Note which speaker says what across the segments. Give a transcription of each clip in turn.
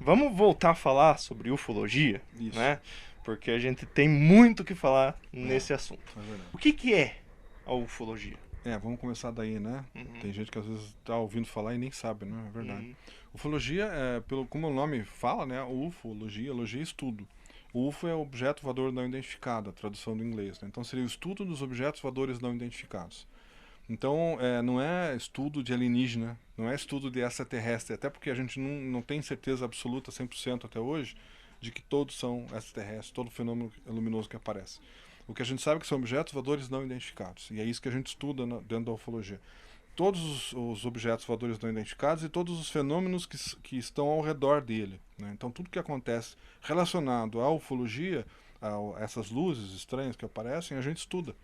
Speaker 1: vamos voltar a falar sobre ufologia,
Speaker 2: Isso.
Speaker 1: né? Porque a gente tem muito o que falar nesse assunto.
Speaker 2: É verdade.
Speaker 1: O que é a ufologia?
Speaker 2: Vamos começar daí, né? Tem gente que às vezes tá ouvindo falar e nem sabe, né? É verdade.
Speaker 1: Uhum.
Speaker 2: Ufologia, como o nome fala, né? Ufologia, é estudo. O UFO é objeto voador não identificado, a tradução do inglês, né? Então seria o estudo dos objetos voadores não identificados. Então, não é estudo de alienígena, não é estudo de extraterrestre, até porque a gente não tem certeza absoluta, 100% até hoje, de que todos são extraterrestres, todo fenômeno luminoso que aparece. O que a gente sabe é que são objetos voadores não identificados, e é isso que a gente estuda dentro da ufologia. Todos os objetos voadores não identificados e todos os fenômenos que estão ao redor dele, né? Então, tudo que acontece relacionado à ufologia, a essas luzes estranhas que aparecem, a gente estuda.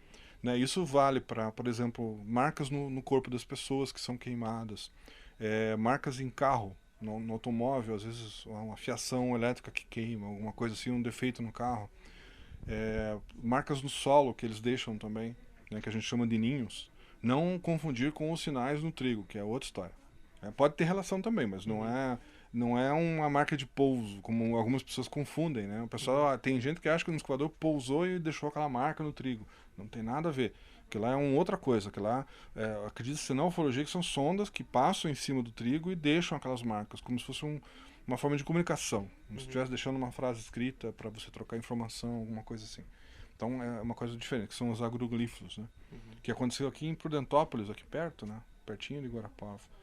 Speaker 2: Né? Isso vale para, por exemplo, marcas no corpo das pessoas que são queimadas, marcas em carro, no automóvel, às vezes uma fiação elétrica que queima, alguma coisa assim, um defeito no carro. Marcas no solo que eles deixam também, né, que a gente chama de ninhos. Não confundir com os sinais no trigo, que é outra história. Pode ter relação também, mas não é uma marca de pouso, como algumas pessoas confundem, né? O pessoal, tem gente que acha que o escoador pousou e deixou aquela marca no trigo. Não tem nada a ver. Que lá é uma outra coisa. Que lá, acredita-se na ufologia que são sondas que passam em cima do trigo e deixam aquelas marcas, como se fosse uma forma de comunicação. Como se estivesse deixando uma frase escrita para você trocar informação, alguma coisa assim. Então é uma coisa diferente, que são os agroglifos, né? Que aconteceu aqui em Prudentópolis, aqui perto, né? Pertinho de Guarapuava.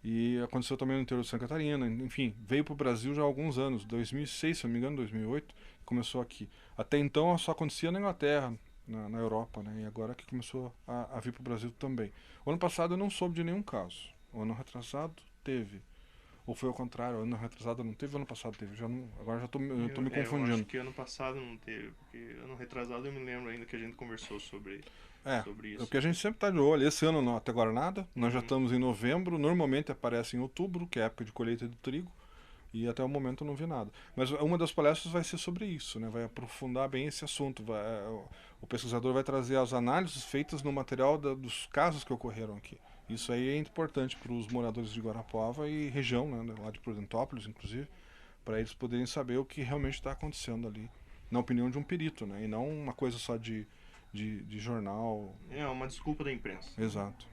Speaker 2: E aconteceu também no interior de Santa Catarina. Enfim, veio para o Brasil já há alguns anos, 2006, se não me engano, 2008, começou aqui. Até então só acontecia na Inglaterra, na Europa, né? E agora que começou a vir para o Brasil também. O ano passado eu não soube de nenhum caso. O ano retrasado teve. Ou foi ao contrário, o ano retrasado não teve, o ano passado teve. Agora já tô me
Speaker 1: Eu
Speaker 2: confundindo.
Speaker 1: acho que ano passado não teve, porque ano retrasado eu me lembro ainda que a gente conversou sobre
Speaker 2: O
Speaker 1: isso.
Speaker 2: que a gente sempre está de olho. Esse ano não, até agora nada. Nós já estamos em novembro. Normalmente aparece em outubro, que é a época de colheita do trigo. E até o momento eu não vi nada. Mas uma das palestras vai ser sobre isso, né? Vai aprofundar bem esse assunto. O pesquisador vai trazer as análises feitas no material dos casos que ocorreram aqui. Isso aí é importante para os moradores de Guarapuava e região, né? Lá de Prudentópolis, inclusive, para eles poderem saber o que realmente está acontecendo ali, na opinião de um perito, né? E não uma coisa só de jornal.
Speaker 1: É uma desculpa da imprensa.
Speaker 2: Exato.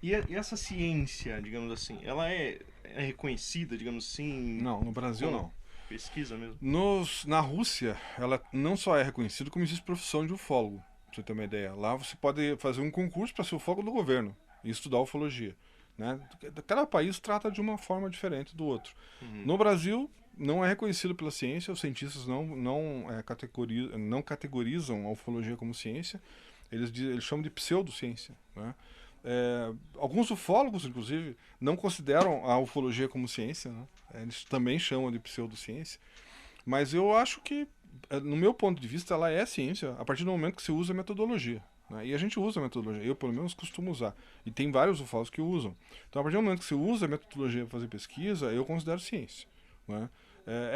Speaker 1: E essa ciência, digamos assim, ela é reconhecida, digamos assim?
Speaker 2: Não, no Brasil não.
Speaker 1: Pesquisa mesmo?
Speaker 2: Na Rússia, ela não só é reconhecida, como existe profissão de ufólogo, pra você ter uma ideia. Lá você pode fazer um concurso para ser ufólogo do governo e estudar ufologia. Né? Cada país trata de uma forma diferente do outro. No Brasil, não é reconhecido pela ciência, os cientistas não categorizam a ufologia como ciência, eles chamam de pseudociência. Né? Alguns ufólogos, inclusive, não consideram a ufologia como ciência, né? Eles também chamam de pseudociência, mas eu acho que, no meu ponto de vista, ela é ciência a partir do momento que se usa a metodologia. Né? E a gente usa a metodologia, eu pelo menos costumo usar. E tem vários ufólogos que usam. Então, a partir do momento que se usa a metodologia para fazer pesquisa, eu considero ciência. Né?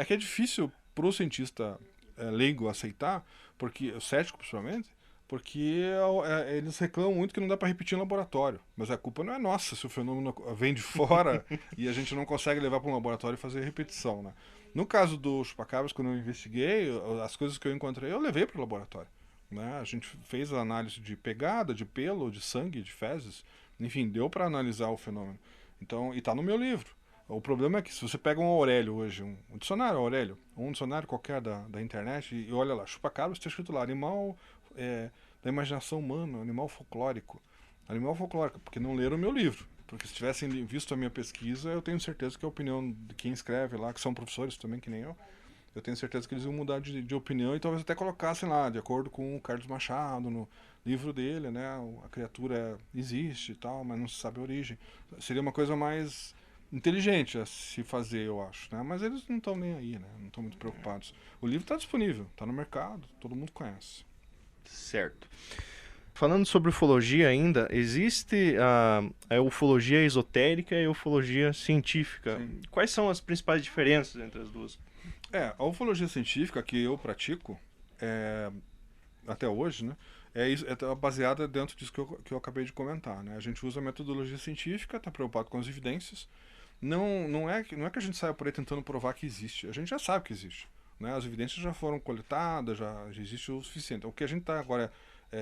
Speaker 2: Que é difícil para o cientista leigo aceitar, porque o cético principalmente, porque eles reclamam muito que não dá para repetir em laboratório. Mas a culpa não é nossa se o fenômeno vem de fora e a gente não consegue levar para um laboratório e fazer repetição. Né? No caso do chupacabras, quando eu investiguei, as coisas que eu encontrei, eu levei para o laboratório. Né? A gente fez a análise de pegada, de pelo, de sangue, de fezes. Enfim, deu para analisar o fenômeno. Então, e está no meu livro. O problema é que se você pega um Aurélio hoje, um dicionário Aurélio, um dicionário qualquer da internet, e olha lá, chupacabras, está escrito lá, animal da imaginação humana, animal folclórico. Animal folclórico, porque não leram o meu livro. Porque se tivessem visto a minha pesquisa, eu tenho certeza que a opinião de quem escreve lá, que são professores também, que nem eu tenho certeza que eles iam mudar de opinião e talvez até colocassem lá, de acordo com o Carlos Machado, no livro dele, né? A criatura existe e tal, mas não se sabe a origem. Seria uma coisa mais inteligente a se fazer, eu acho, né? Mas eles não estão nem aí, né? Não estão muito preocupados. O livro está disponível, está no mercado, todo mundo conhece.
Speaker 1: Certo. Falando sobre ufologia ainda, existe a ufologia esotérica e a ufologia científica.
Speaker 2: Sim.
Speaker 1: Quais são as principais diferenças entre as duas?
Speaker 2: A ufologia científica que eu pratico, até hoje, né? É baseada dentro disso que eu acabei de comentar. Né? A gente usa a metodologia científica, está preocupado com as evidências, não é que a gente saia por aí tentando provar que existe. A gente já sabe que existe. Né? As evidências já foram coletadas, já existe o suficiente. O que a gente está agora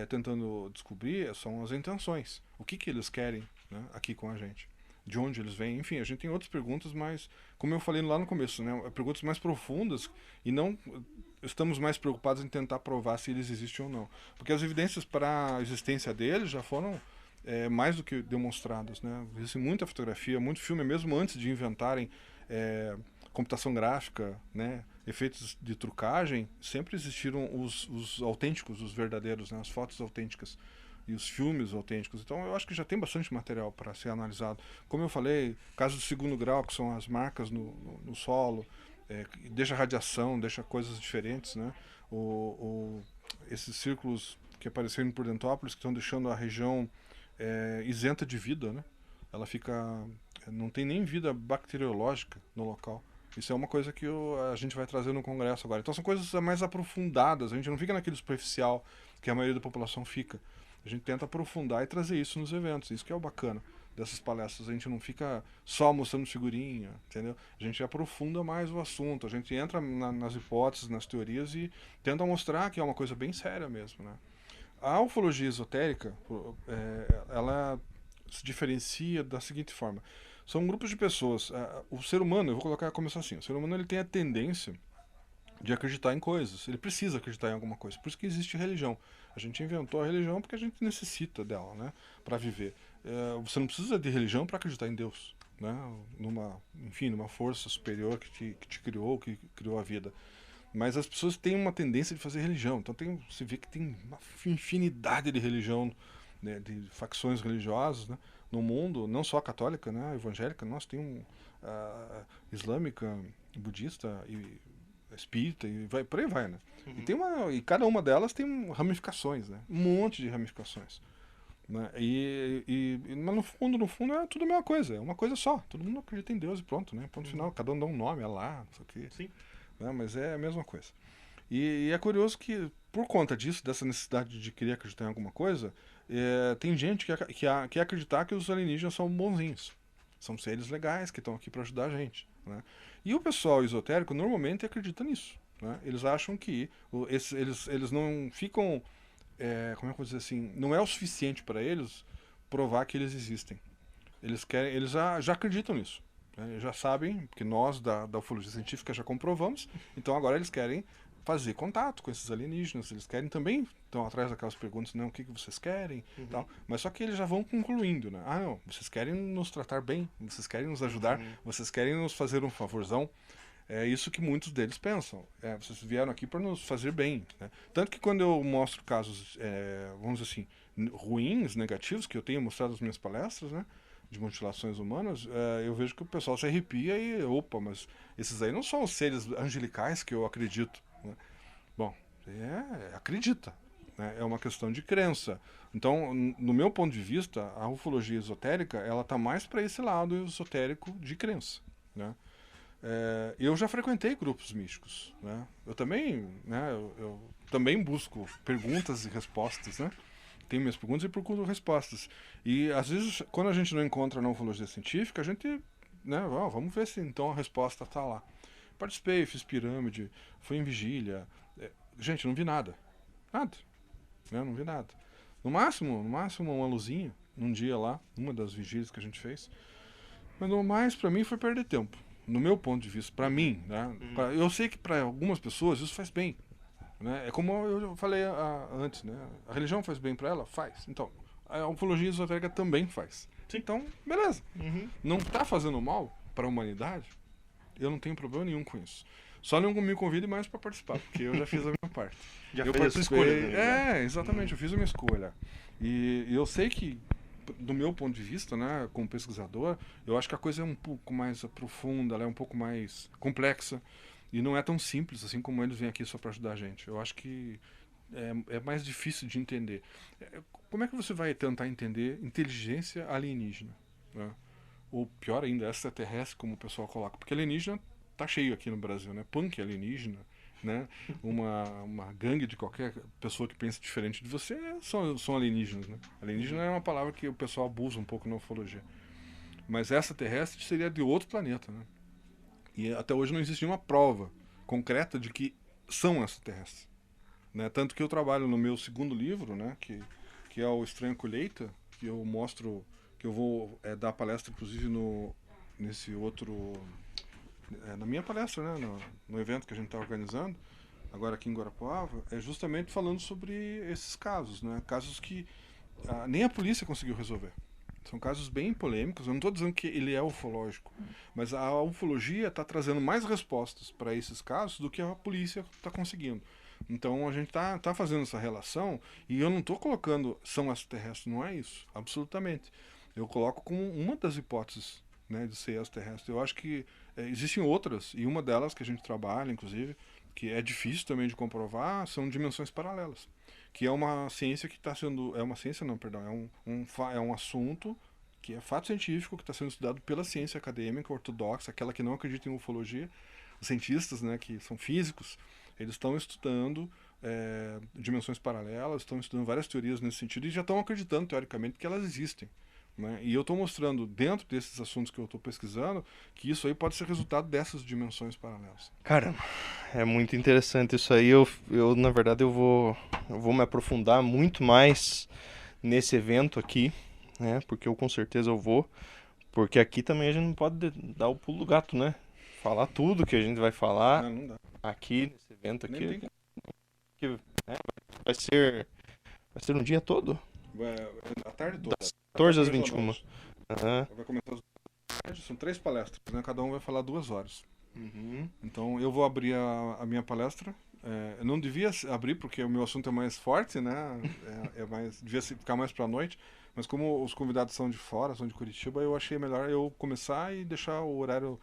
Speaker 2: tentando descobrir são as intenções. O que eles querem, né, aqui com a gente. De onde eles vêm. Enfim, a gente tem outras perguntas, mas, como eu falei lá no começo, né, perguntas mais profundas e não estamos mais preocupados em tentar provar se eles existem ou não. Porque as evidências para a existência deles já foram mais do que demonstradas. Né? Existe muita fotografia, muito filme, mesmo antes de inventarem computação gráfica, né, efeitos de trucagem, sempre existiram os autênticos, os verdadeiros, né, as fotos autênticas e os filmes autênticos. Então eu acho que já tem bastante material para ser analisado. Como eu falei, casos de segundo grau, que são as marcas no solo, deixa radiação, deixa coisas diferentes, né? Esses círculos que apareceram em Prudentópolis, que estão deixando a região isenta de vida, né? Ela não tem nem vida bacteriológica no local. Isso é uma coisa que a gente vai trazer no congresso agora. Então são coisas mais aprofundadas, a gente não fica naquele superficial que a maioria da população fica. A gente tenta aprofundar e trazer isso nos eventos, isso que é o bacana dessas palestras. A gente não fica só mostrando figurinha, entendeu? A gente aprofunda mais o assunto, a gente entra nas hipóteses, nas teorias e tenta mostrar que é uma coisa bem séria mesmo, né? A ufologia esotérica, ela se diferencia da seguinte forma. São grupos de pessoas. O ser humano, eu vou começar assim, o ser humano ele tem a tendência de acreditar em coisas. Ele precisa acreditar em alguma coisa. Por isso que existe religião. A gente inventou a religião porque a gente necessita dela, né, para viver. Você não precisa de religião para acreditar em Deus, né, numa força superior que te criou, que criou a vida. Mas as pessoas têm uma tendência de fazer religião. Então você vê que tem uma infinidade de religião, né, de facções religiosas, né, no mundo, não só a católica, né, a evangélica, nós tem islâmica, budista e espírita e por aí vai, né?
Speaker 1: Uhum.
Speaker 2: E cada uma delas tem ramificações, né? Um monte de ramificações. Né? Mas no fundo é tudo a mesma coisa, é uma coisa só. Todo mundo acredita em Deus e pronto, né? Ponto final.
Speaker 1: Uhum.
Speaker 2: Cada um dá um nome, é lá, não sei o quê.
Speaker 1: Sim.
Speaker 2: Né? Mas é a mesma coisa. E é curioso que, por conta disso, dessa necessidade de querer acreditar em alguma coisa, tem gente que quer acreditar que os alienígenas são bonzinhos. São seres legais que estão aqui para ajudar a gente. Né? E o pessoal esotérico normalmente acredita nisso. Né? Eles acham que eles não ficam. Como é que eu vou dizer assim? Não é o suficiente para eles provar que eles existem. Eles já acreditam nisso. Né? Eles já sabem, porque nós da ufologia científica já comprovamos, então agora eles querem fazer contato com esses alienígenas, eles querem também, estão atrás daquelas perguntas, não, o que vocês querem,
Speaker 1: Uhum.
Speaker 2: tal, mas só que eles já vão concluindo, né? Ah, não, vocês querem nos tratar bem, vocês querem nos ajudar,
Speaker 1: Uhum.
Speaker 2: vocês querem nos fazer um favorzão, é isso que muitos deles pensam. Vocês vieram aqui para nos fazer bem. Né? Tanto que quando eu mostro casos, vamos dizer assim, ruins, negativos, que eu tenho mostrado nas minhas palestras, né? De mutilações humanas, eu vejo que o pessoal se arrepia e, opa, mas esses aí não são os seres angelicais que eu acredito. Né? Bom, acredita. Né? É uma questão de crença. Então, no meu ponto de vista, a ufologia esotérica, ela está mais para esse lado esotérico de crença. Né? Eu já frequentei grupos místicos, né? Eu também, né? Eu também busco perguntas e respostas, né? Tenho minhas perguntas e procuro respostas. E às vezes, quando a gente não encontra na ufologia científica, a gente, né? Vamos ver se então a resposta está lá. Participei, fiz pirâmide, fui em vigília. Gente, não vi nada, nada, né? Não vi nada. No máximo uma luzinha num dia lá, uma das vigílias que a gente fez. Mas no mais, para mim, foi perder tempo. No meu ponto de vista, para
Speaker 1: Uhum.
Speaker 2: mim, né?
Speaker 1: Uhum.
Speaker 2: Eu sei que para algumas pessoas isso faz bem. Né? É como eu falei antes, né? A religião faz bem para ela? Faz. Então, a ufologia esotérica também faz.
Speaker 1: Sim.
Speaker 2: Então, beleza.
Speaker 1: Uhum.
Speaker 2: Não tá fazendo mal para a humanidade? Eu não tenho problema nenhum com isso. Só não me convide mais para participar, porque eu já fiz a minha parte.
Speaker 1: Já
Speaker 2: Eu
Speaker 1: fez a sua escolha,
Speaker 2: participei.
Speaker 1: né, já.
Speaker 2: Exatamente,
Speaker 1: Uhum.
Speaker 2: eu fiz a minha escolha. E eu sei que, do meu ponto de vista, né, como pesquisador, eu acho que a coisa é um pouco mais profunda, ela é um pouco mais complexa. E não é tão simples assim como eles vêm aqui só para ajudar a gente. Eu acho que é mais difícil de entender. Como é que você vai tentar entender inteligência alienígena? Né? Ou pior ainda, extraterrestre, como o pessoal coloca. Porque alienígena tá cheio aqui no Brasil, né? Punk alienígena, né? Uma gangue de qualquer pessoa que pensa diferente de você são alienígenas, né? Alienígena
Speaker 1: Uhum.
Speaker 2: é uma palavra que o pessoal abusa um pouco na ufologia. Mas essa terrestre seria de outro planeta, né? E até hoje não existe nenhuma prova concreta de que são extraterrestres. Né? Tanto que eu trabalho no meu segundo livro, né? Que é o Estranha Colheita, que eu mostro, que eu vou dar palestra, inclusive, nesse outro... na minha palestra, né? No evento que a gente está organizando, agora aqui em Guarapuava, é justamente falando sobre esses casos, né? Casos que nem a polícia conseguiu resolver. São casos bem polêmicos. Eu não estou dizendo que ele é ufológico, mas a ufologia está trazendo mais respostas para esses casos do que a polícia está conseguindo. Então a gente tá fazendo essa relação e eu não estou colocando são extraterrestres, não é isso, absolutamente. Eu coloco como uma das hipóteses, né, de ser extraterrestre. Eu acho que existem outras, e uma delas que a gente trabalha, inclusive, que é difícil também de comprovar, são dimensões paralelas, que é uma ciência que está sendo... É uma ciência, não, perdão. É um assunto que é fato científico que está sendo estudado pela ciência acadêmica ortodoxa, aquela que não acredita em ufologia. Os cientistas, né, que são físicos, eles estão estudando dimensões paralelas, estão estudando várias teorias nesse sentido e já estão acreditando, teoricamente, que elas existem. Né? E eu estou mostrando, dentro desses assuntos que eu estou pesquisando, que isso aí pode ser resultado dessas dimensões paralelas.
Speaker 1: Cara, é muito interessante isso aí. Na verdade, eu vou me aprofundar muito mais nesse evento aqui, né? Porque eu com certeza eu vou. Porque aqui também a gente não pode dar o pulo do gato, né? Falar tudo que a gente vai falar
Speaker 2: Não dá.
Speaker 1: aqui nesse evento
Speaker 2: Nem
Speaker 1: aqui.
Speaker 2: tem
Speaker 1: Que, né, vai ser, vai ser um dia todo?
Speaker 2: a tarde toda.
Speaker 1: Das
Speaker 2: Até
Speaker 1: 14 às
Speaker 2: depois do
Speaker 1: 21.
Speaker 2: almoço.
Speaker 1: Aham.
Speaker 2: Vai começar às 2 são 3 palestras, né? Cada um vai falar 2 horas.
Speaker 1: Uhum.
Speaker 2: Então eu vou abrir a minha palestra. Eu não devia abrir porque o meu assunto é mais forte, né? Devia ficar mais para a noite. Mas como os convidados são de fora, são de Curitiba, eu achei melhor eu começar e deixar o horário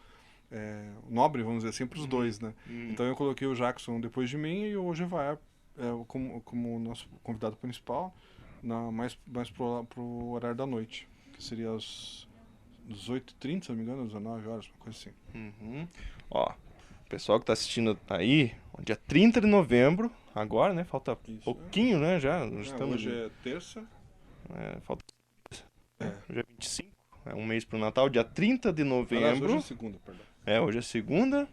Speaker 2: nobre, vamos dizer assim, para os dois, né? Então eu coloquei o Jackson depois de mim e o Gevaer como nosso convidado principal, mais pro horário da noite, que seria às 18h30, se não me engano, 19 horas, uma coisa assim.
Speaker 1: Uhum. Ó, o pessoal que tá assistindo aí, dia 30 de novembro, agora, né? Falta
Speaker 2: Isso,
Speaker 1: pouquinho, né? Já estamos.
Speaker 2: Hoje é terça.
Speaker 1: Falta. Hoje é 25, é um mês pro Natal, dia 30 de
Speaker 2: Aliás,
Speaker 1: novembro.
Speaker 2: hoje é segunda, perdão.
Speaker 1: Hoje é segunda,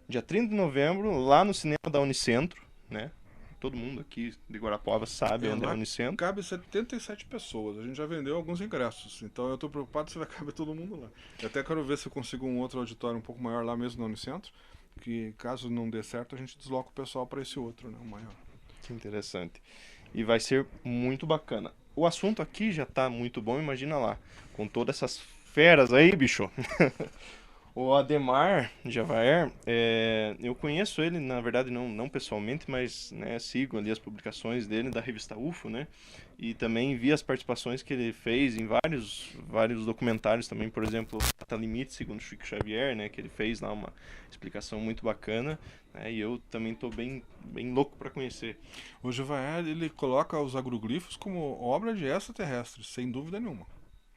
Speaker 1: dia 30 de novembro, lá no cinema da Unicentro, né? Todo mundo aqui de Guarapuava sabe onde é a
Speaker 2: Lá
Speaker 1: Unicentro.
Speaker 2: cabe 77 pessoas. A gente já vendeu alguns ingressos. Então eu tô preocupado se vai caber todo mundo lá. Eu até quero ver se eu consigo um outro auditório um pouco maior lá mesmo no Unicentro. Que caso não dê certo, a gente desloca o pessoal para esse outro, né? O maior.
Speaker 1: Que interessante. E vai ser muito bacana. O assunto aqui já tá muito bom, imagina lá. Com todas essas feras aí, bicho. O Ademar Javaer, eu conheço ele, na verdade, não pessoalmente, mas né, sigo ali as publicações dele da revista UFO, né? E também vi as participações que ele fez em vários documentários também, por exemplo, Data Limite, segundo Chico Xavier, né? Que ele fez lá uma explicação muito bacana, né? E eu também estou bem louco para conhecer.
Speaker 2: O Gevaer, ele coloca os agroglifos como obra de extraterrestres, sem dúvida nenhuma.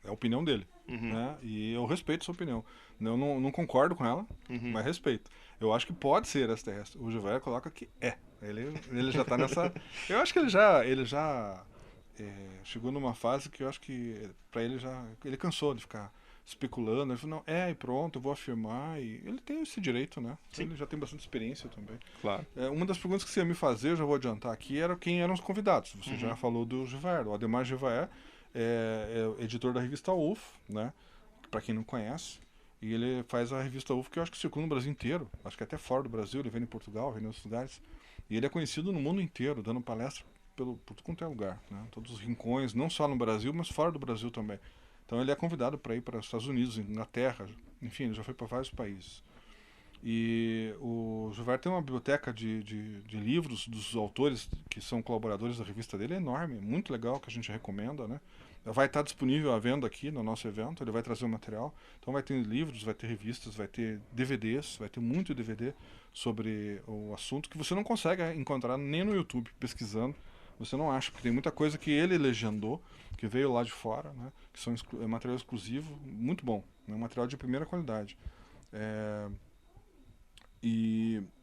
Speaker 2: É a opinião dele. Né? E eu respeito sua opinião. Eu não concordo com ela, mas respeito. Eu acho que pode ser extraterrestre. O Gevaer coloca que é. Ele já tá nessa... Eu acho que ele já chegou numa fase que eu acho que pra ele já... Ele cansou de ficar especulando. Ele falou, não, e pronto, eu vou afirmar. E ele tem esse direito, né?
Speaker 1: Sim.
Speaker 2: Ele já tem bastante experiência também.
Speaker 1: Claro.
Speaker 2: Uma das perguntas que você ia me fazer, eu já vou adiantar aqui, era quem eram os convidados. Você já falou do Gevaer. O Ademar Gevaer é editor da revista UFO, né? Para quem não conhece. E ele faz a revista UFO, que eu acho que circula no Brasil inteiro. Acho que até fora do Brasil. Ele vem em Portugal, vem em outros lugares. E ele é conhecido no mundo inteiro, dando palestra por tudo quanto é lugar. Né? Todos os rincões, não só no Brasil, mas fora do Brasil também. Então ele é convidado para ir para os Estados Unidos, Inglaterra, enfim, ele já foi para vários países. E o Gevaer tem uma biblioteca de livros dos autores que são colaboradores da revista dele, é enorme, muito legal, que a gente recomenda, né? Vai estar disponível à venda aqui no nosso evento, ele vai trazer o material. Então vai ter livros, vai ter revistas, vai ter DVDs, vai ter muito DVD sobre o assunto que você não consegue encontrar nem no YouTube, pesquisando. Você não acha, porque tem muita coisa que ele legendou, que veio lá de fora, né? Que são material exclusivo, muito bom, né? Material de primeira qualidade.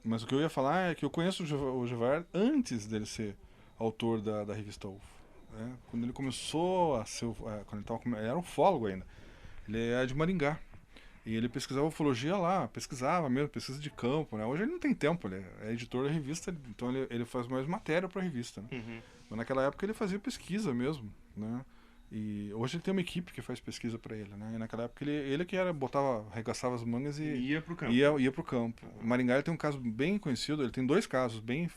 Speaker 2: Mas o que eu ia falar é que eu conheço o Gevaer antes dele ser autor da revista UFO. Quando ele começou a ser... Quando ele era ufólogo ainda. Ele é de Maringá. E ele pesquisava ufologia lá, pesquisava mesmo, pesquisa de campo, né? Hoje ele não tem tempo, ele é editor da revista, então ele faz mais matéria para a revista, né?
Speaker 1: Uhum.
Speaker 2: Mas naquela época ele fazia pesquisa mesmo, né? E hoje ele tem uma equipe que faz pesquisa para ele, né? E naquela época ele que era, botava, arregaçava as mangas e
Speaker 1: Ia pro campo.
Speaker 2: ia pro campo. O Maringá ele tem um caso bem conhecido, ele tem dois casos bem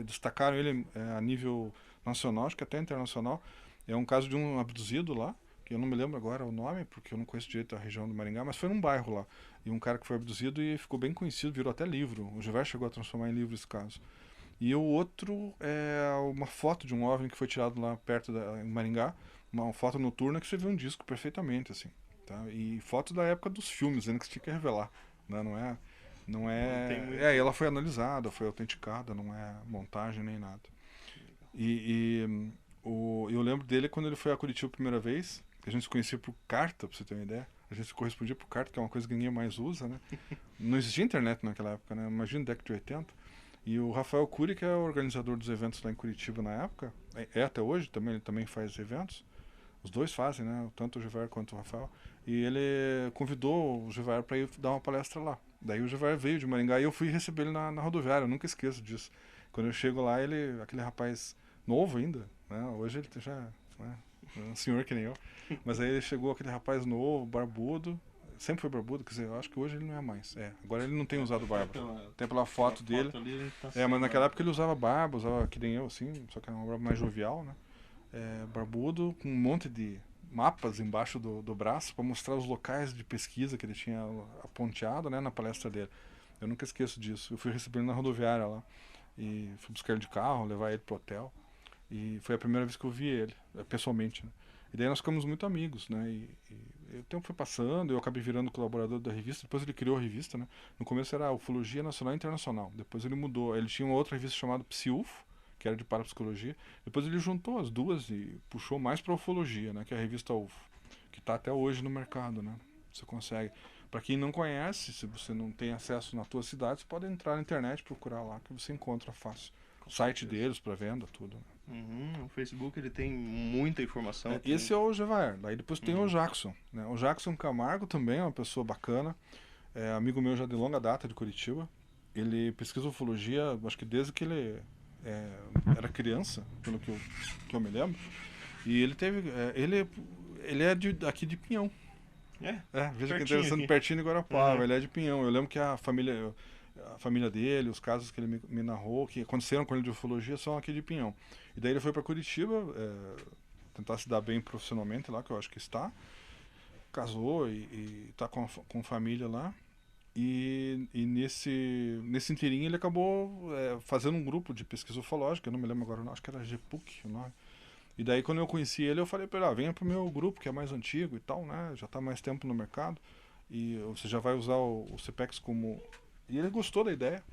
Speaker 2: destacaram ele a nível nacional, acho que até internacional. É um caso de um abduzido lá, que eu não me lembro agora o nome, porque eu não conheço direito a região do Maringá, mas foi num bairro lá. E um cara que foi abduzido e ficou bem conhecido, virou até livro. O Gilberto chegou a transformar em livro esse caso. E o outro é uma foto de um OVNI que foi tirado lá perto em Maringá, uma foto noturna que você vê um disco perfeitamente, assim. Tá? E foto da época dos filmes, ainda que você tinha que revelar. Né? Não
Speaker 1: Não tem
Speaker 2: é.
Speaker 1: muito.
Speaker 2: É, ela foi analisada, foi autenticada, não é montagem nem nada. Eu lembro dele quando ele foi a Curitiba a primeira vez, que a gente se conhecia por carta, pra você ter uma ideia. A gente se correspondia por carta, que é uma coisa que ninguém mais usa, né? Não existia internet naquela época, né? Imagina década de 80. E o Rafael Cury, que é o organizador dos eventos lá em Curitiba na época, é até hoje, também, ele também faz eventos. Os dois fazem, né? Tanto o Givar quanto o Rafael. E ele convidou o Givar para ir dar uma palestra lá. Daí o Givar veio de Maringá e eu fui receber ele na rodoviária, eu nunca esqueço disso. Quando eu chego lá, aquele rapaz novo ainda, né? Hoje ele já é um senhor que nem eu. Mas aí ele chegou, aquele rapaz novo, barbudo. Sempre foi barbudo, quer dizer, eu acho que hoje ele não é mais. Agora ele não tem usado barba. Tem pela foto dele.
Speaker 1: Ali, tá
Speaker 2: Mas naquela época ele usava barba, usava que nem eu, assim, só que era uma barba mais jovial, né? Barbudo, com um monte de mapas embaixo do braço para mostrar os locais de pesquisa que ele tinha aponteado, né, na palestra dele. Eu nunca esqueço disso. Eu fui receber ele na rodoviária lá e fui buscar ele de carro, levar ele pro hotel. E foi a primeira vez que eu vi ele, pessoalmente, né? E daí nós ficamos muito amigos, né? E o tempo foi passando, eu acabei virando colaborador da revista, depois ele criou a revista, né? No começo era Ufologia Nacional e Internacional, depois ele mudou, ele tinha uma outra revista chamada Psiufo, que era de parapsicologia, depois ele juntou as duas e puxou mais para ufologia, né? Que é a revista UFO, que está até hoje no mercado, né? Você consegue. Para quem não conhece, se você não tem acesso na tua cidade, você pode entrar na internet, procurar lá, que você encontra fácil. O site deles para venda, tudo, né?
Speaker 1: O Facebook ele tem muita informação.
Speaker 2: Esse é o Gevaer. Daí depois tem o Jackson. Né? O Jackson Camargo também é uma pessoa bacana. É amigo meu já de longa data de Curitiba. Ele pesquisa ufologia, acho que desde que ele era criança, pelo que eu me lembro. E ele teve. Ele é aqui de Pinhão. Veja que interessante,
Speaker 1: aqui.
Speaker 2: pertinho de Guarapava. Ele é de Pinhão. Eu lembro que a família dele, os casos que ele me narrou, que aconteceram com ele de ufologia, são aqui de Pinhão. E daí ele foi para Curitiba, tentar se dar bem profissionalmente lá, que eu acho que está. Casou e está com família lá. E nesse inteirinho ele acabou fazendo um grupo de pesquisa ufológica, eu não me lembro agora, não, acho que era GPUC o nome. E daí quando eu conheci ele, eu falei para ele, venha pro meu grupo, que é mais antigo e tal, né? Já está mais tempo no mercado. E você já vai usar o CPEX como... E ele gostou da ideia.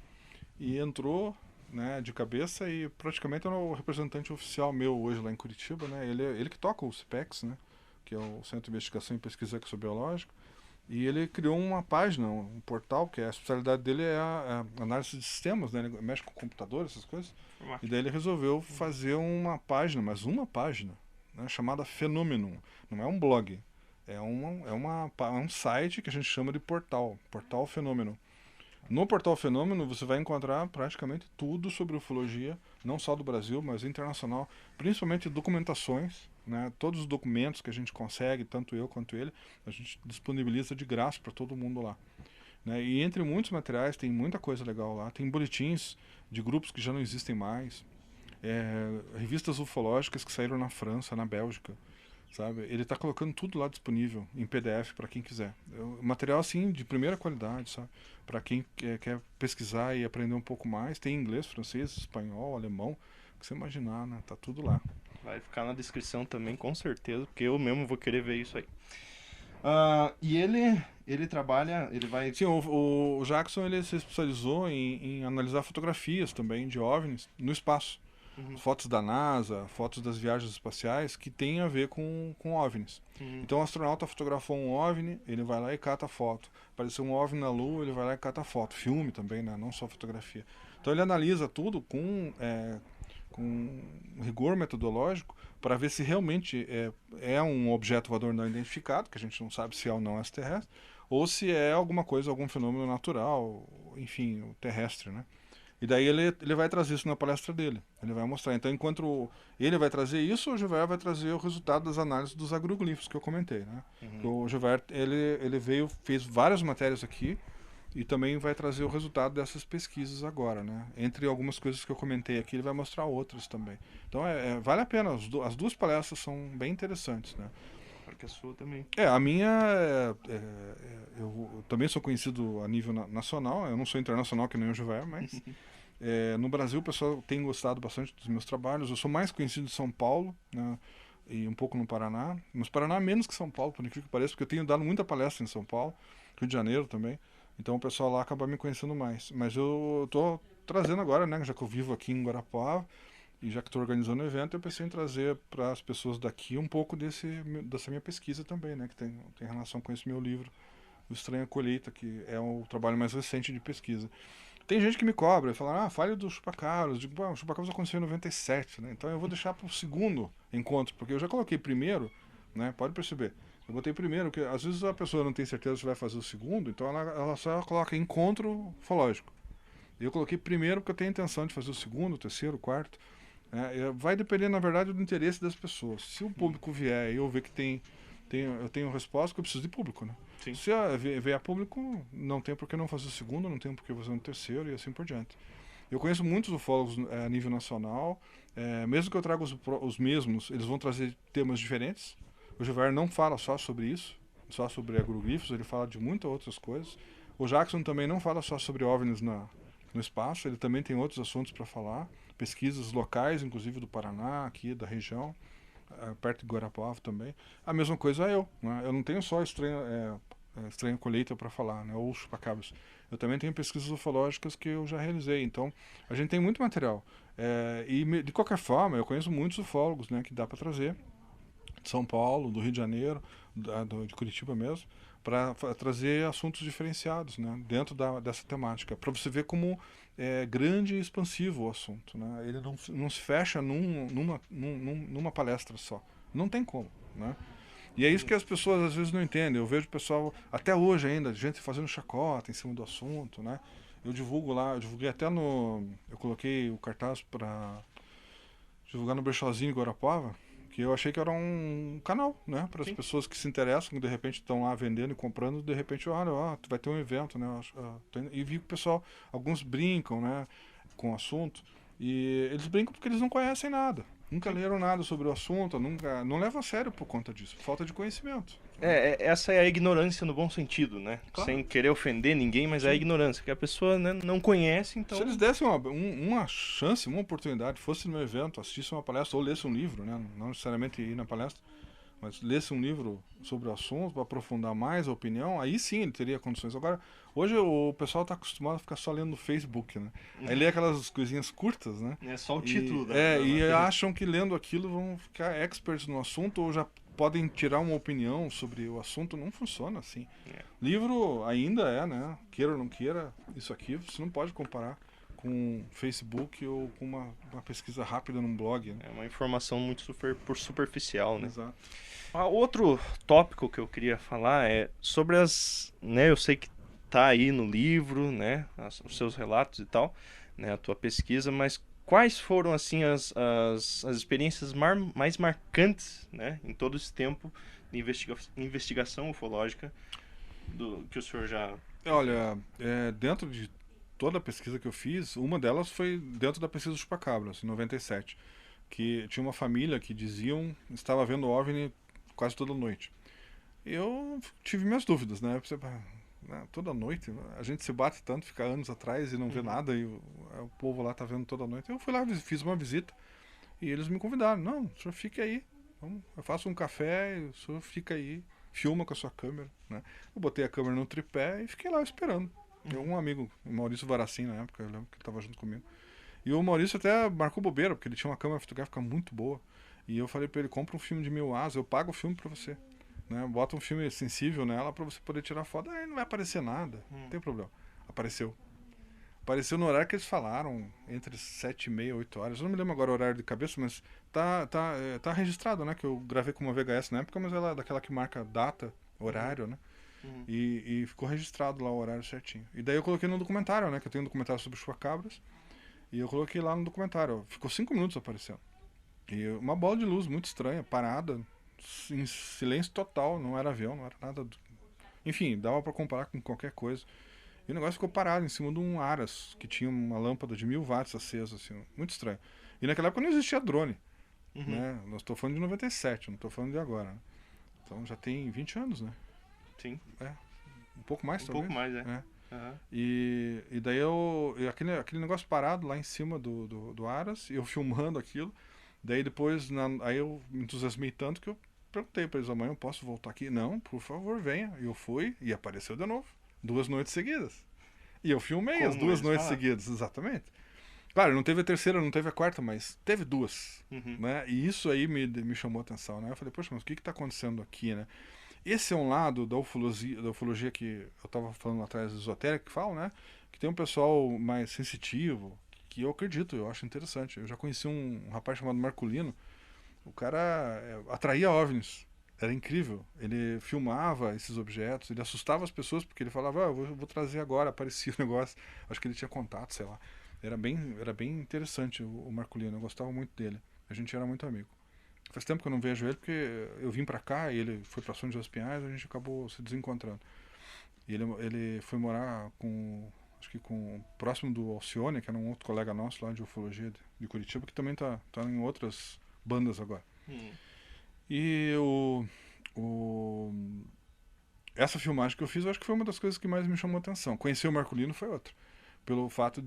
Speaker 2: E entrou, né, de cabeça e praticamente é o representante oficial meu hoje lá em Curitiba, né? Ele que toca o CPEX, né? Que é o Centro de Investigação e Pesquisa Exobiológica. E ele criou uma página, um portal, que a especialidade dele é a análise de sistemas, né? Ele mexe com computador, essas coisas. E daí ele resolveu fazer uma página, mas uma página, né, chamada Fenômeno. Não é um blog, é um site que a gente chama de portal Fenômeno. No Portal Fenômeno você vai encontrar praticamente tudo sobre ufologia, não só do Brasil, mas internacional, principalmente documentações, né? Todos os documentos que a gente consegue, tanto eu quanto ele, a gente disponibiliza de graça para todo mundo lá. Né? E entre muitos materiais tem muita coisa legal lá, tem boletins de grupos que já não existem mais, revistas ufológicas que saíram na França, na Bélgica, sabe? Ele está colocando tudo lá disponível em PDF para quem quiser. Material assim de primeira qualidade, sabe? Para quem quer pesquisar e aprender um pouco mais, tem inglês, francês, espanhol, alemão, o que você imaginar, né? Tá tudo lá.
Speaker 1: Vai ficar na descrição também, com certeza, porque eu mesmo vou querer ver isso aí. E ele trabalha, ele vai...
Speaker 2: Sim, o Jackson ele se especializou em analisar fotografias também de OVNIs no espaço. Fotos da NASA, fotos das viagens espaciais que tem a ver com OVNIs. Então o astronauta fotografou um OVNI, ele vai lá e cata foto. Apareceu um OVNI na Lua, ele vai lá e cata foto. Filme também, né? Não só fotografia. Então ele analisa tudo com rigor metodológico para ver se realmente é um objeto voador não identificado, que a gente não sabe se é ou não extraterrestre, ou se é alguma coisa, algum fenômeno natural, enfim, terrestre, né? E daí ele vai trazer isso na palestra dele. Ele vai mostrar. Então, enquanto ele vai trazer isso, o Gilbert vai trazer o resultado das análises dos agroglifos que eu comentei, né? O Gilbert, ele veio, fez várias matérias aqui e também vai trazer o resultado dessas pesquisas agora, né? Entre algumas coisas que eu comentei aqui, ele vai mostrar outras também. Então, vale a pena. As duas palestras são bem interessantes, né?
Speaker 1: Que a sua também.
Speaker 2: A minha, eu também sou conhecido a nível nacional, eu não sou internacional que nem o Gilbert, mas no Brasil o pessoal tem gostado bastante dos meus trabalhos. Eu sou mais conhecido em São Paulo, né, e um pouco no Paraná, mas Paraná menos que São Paulo, por incrível que pareça, porque eu tenho dado muita palestra em São Paulo, Rio de Janeiro também, então o pessoal lá acaba me conhecendo mais. Mas eu tô trazendo agora, né, já que eu vivo aqui em Guarapuava, e já que estou organizando o evento, eu pensei em trazer para as pessoas daqui um pouco dessa minha pesquisa também, né? Que tem relação com esse meu livro, O Estranha Colheita, que é o trabalho mais recente de pesquisa. Tem gente que me cobra e fala, fale do chupacabras. Eu digo, o chupacabras aconteceu em 97, né? Então eu vou deixar para o segundo encontro, porque eu já coloquei primeiro, né? Pode perceber. Eu botei primeiro, porque às vezes a pessoa não tem certeza se vai fazer o segundo, então ela só coloca encontro ufológico. Eu coloquei primeiro porque eu tenho a intenção de fazer o segundo, o terceiro, o quarto. Vai depender, na verdade, do interesse das pessoas. Se o público vier e eu ver que eu tenho resposta, que eu preciso de público, né?
Speaker 1: Sim.
Speaker 2: Se vier a público, não tem por que não fazer o segundo, não tem por que fazer o terceiro e assim por diante. Eu conheço muitos ufólogos a nível nacional, mesmo que eu traga os mesmos, eles vão trazer temas diferentes. O Gilbert não fala só sobre isso, só sobre agroglifos, ele fala de muitas outras coisas. O Jackson também não fala só sobre OVNIs no espaço, ele também tem outros assuntos para falar, pesquisas locais, inclusive do Paraná, aqui da região, perto de Guarapuava também. A mesma coisa eu, né? Eu não tenho só estranha colheita para falar, né? Ou chupacabras. Eu também tenho pesquisas ufológicas que eu já realizei, então a gente tem muito material. De qualquer forma, eu conheço muitos ufólogos, né, que dá para trazer, de São Paulo, do Rio de Janeiro, de Curitiba mesmo, para trazer assuntos diferenciados, né, dentro dessa temática, para você ver como é grande e expansivo o assunto, né? Ele não se fecha numa palestra só. Não tem como, né? E é isso que as pessoas às vezes não entendem. Eu vejo o pessoal, até hoje ainda, gente fazendo chacota em cima do assunto, né? Eu divulgo lá, eu divulguei até eu coloquei o cartaz para divulgar no Brechózinho de Guarapuava, que eu achei que era um canal, né, para as pessoas que se interessam, que de repente estão lá vendendo e comprando, de repente, olha, vai ter um evento, né, e vi que o pessoal, alguns brincam, né, com o assunto, e eles brincam porque eles não conhecem nada, nunca leram nada sobre o assunto, não levam a sério por conta disso, falta de conhecimento.
Speaker 1: Essa é a ignorância no bom sentido, né?
Speaker 2: Claro.
Speaker 1: Sem querer ofender ninguém, mas é a ignorância, que a pessoa, né, não conhece, então...
Speaker 2: Se eles dessem uma chance, uma oportunidade, fosse no meu evento, assistisse uma palestra ou lesse um livro, né? Não necessariamente ir na palestra, mas lesse um livro sobre o assunto, para aprofundar mais a opinião, aí sim ele teria condições. Agora, hoje o pessoal está acostumado a ficar só lendo no Facebook, né? Aí lê aquelas coisinhas curtas, né?
Speaker 1: É só o título
Speaker 2: e acham que lendo aquilo vão ficar experts no assunto ou já podem tirar uma opinião sobre o assunto. Não funciona assim. Livro ainda né? Queira ou não queira, isso aqui você não pode comparar com Facebook ou com uma pesquisa rápida num blog. Né?
Speaker 1: É uma informação muito superficial, né?
Speaker 2: Exato.
Speaker 1: Outro tópico que eu queria falar é sobre né, eu sei que tá aí no livro, né, os seus relatos e tal, né, a tua pesquisa, mas quais foram, assim, as experiências mais marcantes, né, em todo esse tempo de investigação ufológica que o senhor já...
Speaker 2: Olha, dentro de toda a pesquisa que eu fiz, uma delas foi dentro da pesquisa do chupacabras, em 97, que tinha uma família que estava vendo OVNI quase toda noite. Eu tive minhas dúvidas, né? Toda noite, a gente se bate tanto, fica anos atrás e não vê nada, e o povo lá tá vendo toda noite. Eu fui lá, fiz uma visita, e eles me convidaram. Não, o senhor fica aí, eu faço um café, o senhor fica aí, filma com a sua câmera, né? Eu botei a câmera no tripé e fiquei lá esperando. Um amigo, o Maurício Varacim, na época, eu lembro que ele estava junto comigo. E o Maurício até marcou bobeira, porque ele tinha uma câmera fotográfica muito boa. E eu falei pra ele, compra um filme de 1000 AS, eu pago o filme pra você. Né? Bota um filme sensível nela pra você poder tirar foto. Aí não vai aparecer nada, não tem problema. Apareceu. Apareceu no horário que eles falaram, entre 7h30 e 8 horas. Eu não me lembro agora o horário de cabeça, mas tá registrado, né? Que eu gravei com uma VHS na época, mas ela é daquela que marca data,
Speaker 1: Uhum.
Speaker 2: horário, né?
Speaker 1: Uhum.
Speaker 2: E ficou registrado lá o horário certinho. E daí eu coloquei no documentário, né? Que eu tenho um documentário sobre chupacabras. E eu coloquei lá no documentário. Ficou 5 minutos aparecendo. E uma bola de luz muito estranha, parada, em silêncio total. Não era avião, não era nada. Enfim, dava pra comparar com qualquer coisa. E o negócio ficou parado em cima de um Aras, que tinha uma lâmpada de 1000 watts acesa, assim, muito estranho. E naquela época não existia drone,
Speaker 1: Uhum.
Speaker 2: né? Nós estou falando de 97, não estou falando de agora. Né? Então já tem 20 anos, né?
Speaker 1: Sim.
Speaker 2: É, um pouco mais
Speaker 1: Um pouco
Speaker 2: talvez.
Speaker 1: mais, é.
Speaker 2: É.
Speaker 1: Aham.
Speaker 2: E daí aquele negócio parado lá em cima do Aras, e eu filmando aquilo. Daí depois, aí eu me entusiasmei tanto que eu perguntei para eles: amanhã eu posso voltar aqui? Não, por favor, venha. E eu fui e apareceu de novo. 2 noites seguidas. E eu filmei as
Speaker 1: Como
Speaker 2: 2 noites
Speaker 1: falaram.
Speaker 2: seguidas, exatamente. Claro, não teve a terceira, não teve a quarta, mas teve duas.
Speaker 1: Uhum.
Speaker 2: Né? E isso aí me chamou a atenção. Né? Eu falei, poxa, mas o que está acontecendo aqui? Né? Esse é um lado da ufologia que eu estava falando atrás, esotérica, que falam, né? Que tem um pessoal mais sensitivo, que eu acredito, eu acho interessante. Eu já conheci um rapaz chamado Marculino. O cara atraía OVNIs. Era incrível. Ele filmava esses objetos, ele assustava as pessoas porque ele falava, vou trazer agora, aparecia o negócio. Acho que ele tinha contato, sei lá. Era bem interessante o Marculino, eu gostava muito dele. A gente era muito amigo. Faz tempo que eu não vejo ele porque eu vim pra cá e ele foi pra São José dos Pinhais, a gente acabou se desencontrando. E ele foi morar acho que próximo do Alcione, que era um outro colega nosso lá de ufologia de Curitiba, que também tá em outras bandas agora.
Speaker 1: Uhum.
Speaker 2: E o, essa filmagem que eu fiz, eu acho que foi uma das coisas que mais me chamou a atenção. Conhecer o Marculino foi outra. Pelo fato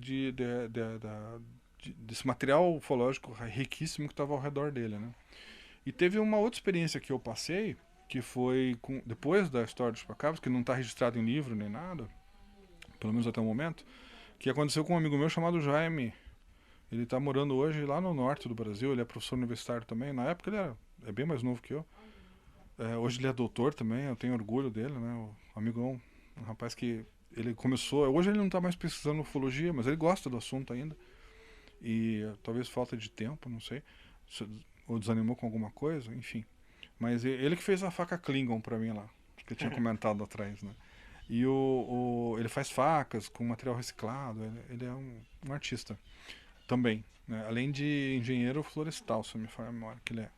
Speaker 2: desse material ufológico riquíssimo que estava ao redor dele, né? E teve uma outra experiência que eu passei, que foi depois da história dos chupacabras, que não está registrado em livro nem nada, pelo menos até o momento, que aconteceu com um amigo meu chamado Jaime. Ele está morando hoje lá no norte do Brasil, ele é professor universitário também. Na época ele é bem mais novo que eu. Hoje ele é doutor também, eu tenho orgulho dele, né? O amigão, um rapaz que ele começou. Hoje ele não está mais pesquisando ufologia, mas ele gosta do assunto ainda. E talvez falta de tempo, não sei. Ou desanimou com alguma coisa, enfim. Mas ele que fez a faca Klingon pra mim lá, que eu tinha comentado atrás, né? E ele faz facas com material reciclado, ele é um artista também, né? Além de engenheiro florestal, se eu me falha a memória, que ele é.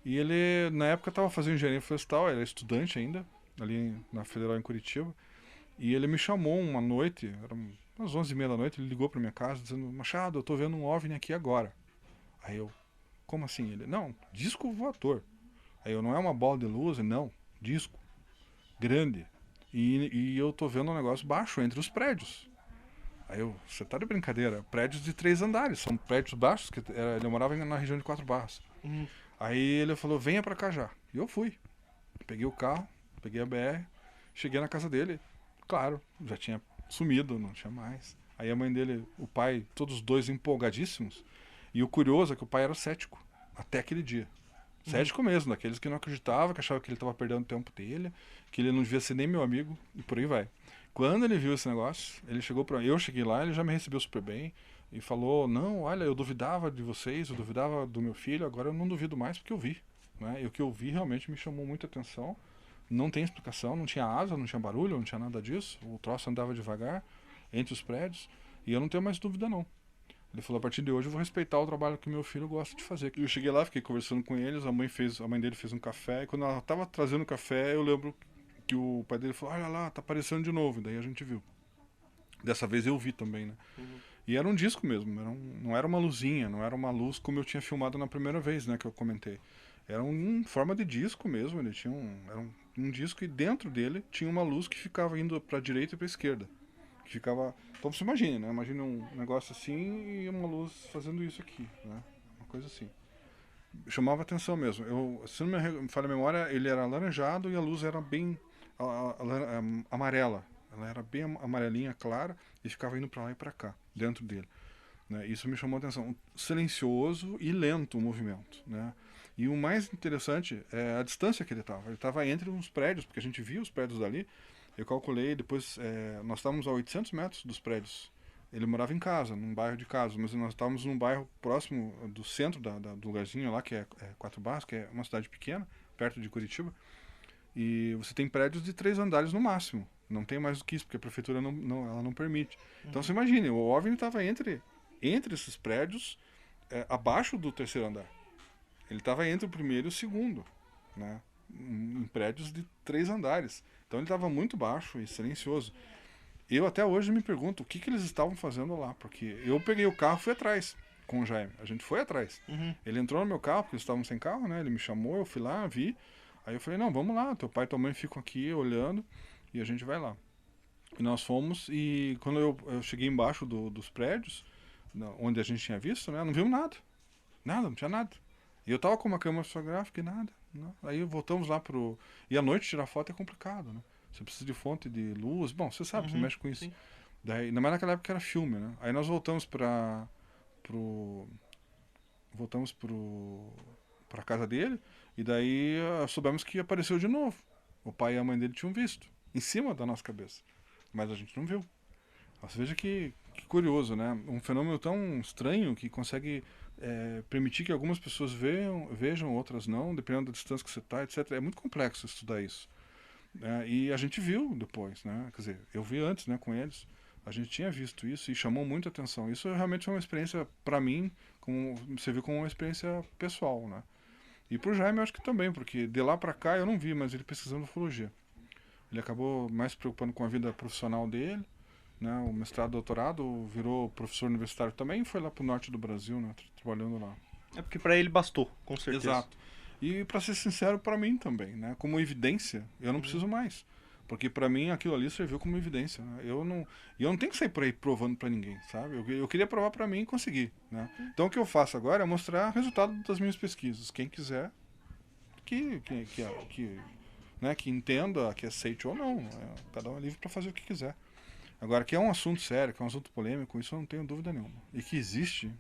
Speaker 2: E ele, na época, estava fazendo engenharia florestal, era estudante ainda, ali na Federal em Curitiba. E ele me chamou uma noite, era umas 11h30 da noite, ele ligou pra minha casa dizendo: Machado, eu tô vendo um OVNI aqui agora. Aí eu: como assim? Ele: não, disco voador. Aí eu: não é uma bola de luz? Não, disco, grande. E eu tô vendo um negócio baixo entre os prédios. Aí eu: você tá de brincadeira? Prédios de 3 andares, são prédios baixos, que ele morava na região de Quatro Barras.
Speaker 1: Uhum.
Speaker 2: Aí ele falou: venha pra cá já. E eu fui. Peguei o carro, peguei a BR, cheguei na casa dele. Claro, já tinha sumido, não tinha mais. Aí a mãe dele, o pai, todos os dois empolgadíssimos. E o curioso é que o pai era cético, até aquele dia.
Speaker 1: Uhum.
Speaker 2: Cético mesmo, daqueles que não acreditavam, que achavam que ele estava perdendo o tempo dele, que ele não devia ser nem meu amigo, e por aí vai. Quando ele viu esse negócio, ele chegou pra. Eu cheguei lá, ele já me recebeu super bem e falou: não, olha, eu duvidava de vocês, eu duvidava do meu filho, agora eu não duvido mais porque eu vi. Né? E o que eu vi realmente me chamou muita atenção. Não tem explicação, não tinha asa, não tinha barulho, não tinha nada disso. O troço andava devagar entre os prédios e eu não tenho mais dúvida não. Ele falou: a partir de hoje eu vou respeitar o trabalho que meu filho gosta de fazer. Eu cheguei lá, fiquei conversando com eles, a mãe dele fez um café, e quando ela estava trazendo o café, eu lembro que o pai dele falou: olha lá, tá aparecendo de novo. E daí a gente viu. Dessa vez eu vi também, né?
Speaker 1: Uhum.
Speaker 2: E era um disco mesmo, não era uma luzinha, não era uma luz como eu tinha filmado na primeira vez, né, que eu comentei. Era forma de disco mesmo, ele tinha era um disco e dentro dele tinha uma luz que ficava indo para a direita e para a esquerda. Que ficava. Então você imagina, né? Imagina um negócio assim e uma luz fazendo isso aqui, né? Uma coisa assim. Chamava atenção mesmo. Se não me falha a memória, ele era alaranjado e a luz era bem amarela. Ela era bem amarelinha, clara, e ficava indo para lá e para cá, dentro dele. Né? Isso me chamou a atenção. Silencioso e lento o movimento. Né? E o mais interessante é a distância que ele estava. Ele estava entre uns prédios, porque a gente via os prédios dali. Eu calculei, depois nós estávamos a 800 metros dos prédios Ele morava em casa, num bairro de casa, mas nós estávamos num bairro próximo do centro do lugarzinho lá, que é Quatro Barras, que é uma cidade pequena, perto de Curitiba. E você tem prédios de 3 andares no máximo. Não tem mais do que isso, porque a prefeitura ela não permite. Então você imagine, o OVNI estava entre esses prédios, abaixo do terceiro andar. Ele estava entre o primeiro e o segundo, né? Em prédios de 3 andares. Então ele estava muito baixo e silencioso. Eu até hoje me pergunto o que eles estavam fazendo lá, porque eu peguei o carro e fui atrás com o Jaime. A gente foi atrás. Ele entrou no meu carro, porque eles estavam sem carro, né? Ele me chamou, eu fui lá, vi. Aí eu falei, não, vamos lá, teu pai e tua mãe ficam aqui olhando e a gente vai lá. E nós fomos, e quando eu cheguei embaixo dos prédios, onde a gente tinha visto, né? Não vimos nada. Nada, não tinha nada. E eu tava com uma câmera fotográfica e nada. Né? Aí voltamos lá pro... E à noite tirar foto é complicado, né? Você precisa de fonte de luz. Bom, você sabe, você mexe com isso.
Speaker 1: Sim.
Speaker 2: Daí, ainda mais naquela época era filme, né? Aí nós voltamos pra casa dele, e daí soubemos que apareceu de novo. O pai e a mãe dele tinham visto, em cima da nossa cabeça. Mas a gente não viu. Você veja que curioso, né? Um fenômeno tão estranho que consegue permitir que algumas pessoas vejam, outras não, dependendo da distância que você está, etc. É muito complexo estudar isso. E a gente viu depois, né? Quer dizer, eu vi antes, né, com eles. A gente tinha visto isso e chamou muita atenção. Isso realmente foi uma experiência, para mim, como você viu, como uma experiência pessoal, né? E pro Jaime eu acho que também, porque de lá para cá eu não vi, mas ele pesquisando ufologia. Ele acabou mais se preocupando com a vida profissional dele, né? O mestrado, doutorado, virou professor universitário também e foi lá pro norte do Brasil, né? Trabalhando lá.
Speaker 1: É porque pra ele bastou, com certeza.
Speaker 2: Exato. E para ser sincero, para mim também, né? Como evidência, eu não preciso mais. Porque para mim aquilo ali serviu como evidência, né? Eu não tenho que sair por aí provando para ninguém, sabe? Eu queria provar para mim e conseguir, né? Então o que eu faço agora é mostrar o resultado das minhas pesquisas. Quem quiser que entenda, que aceite ou não. Cada um é livre para fazer o que quiser. Agora, que é um assunto sério, que é um assunto polêmico, isso eu não tenho dúvida nenhuma. E que existe,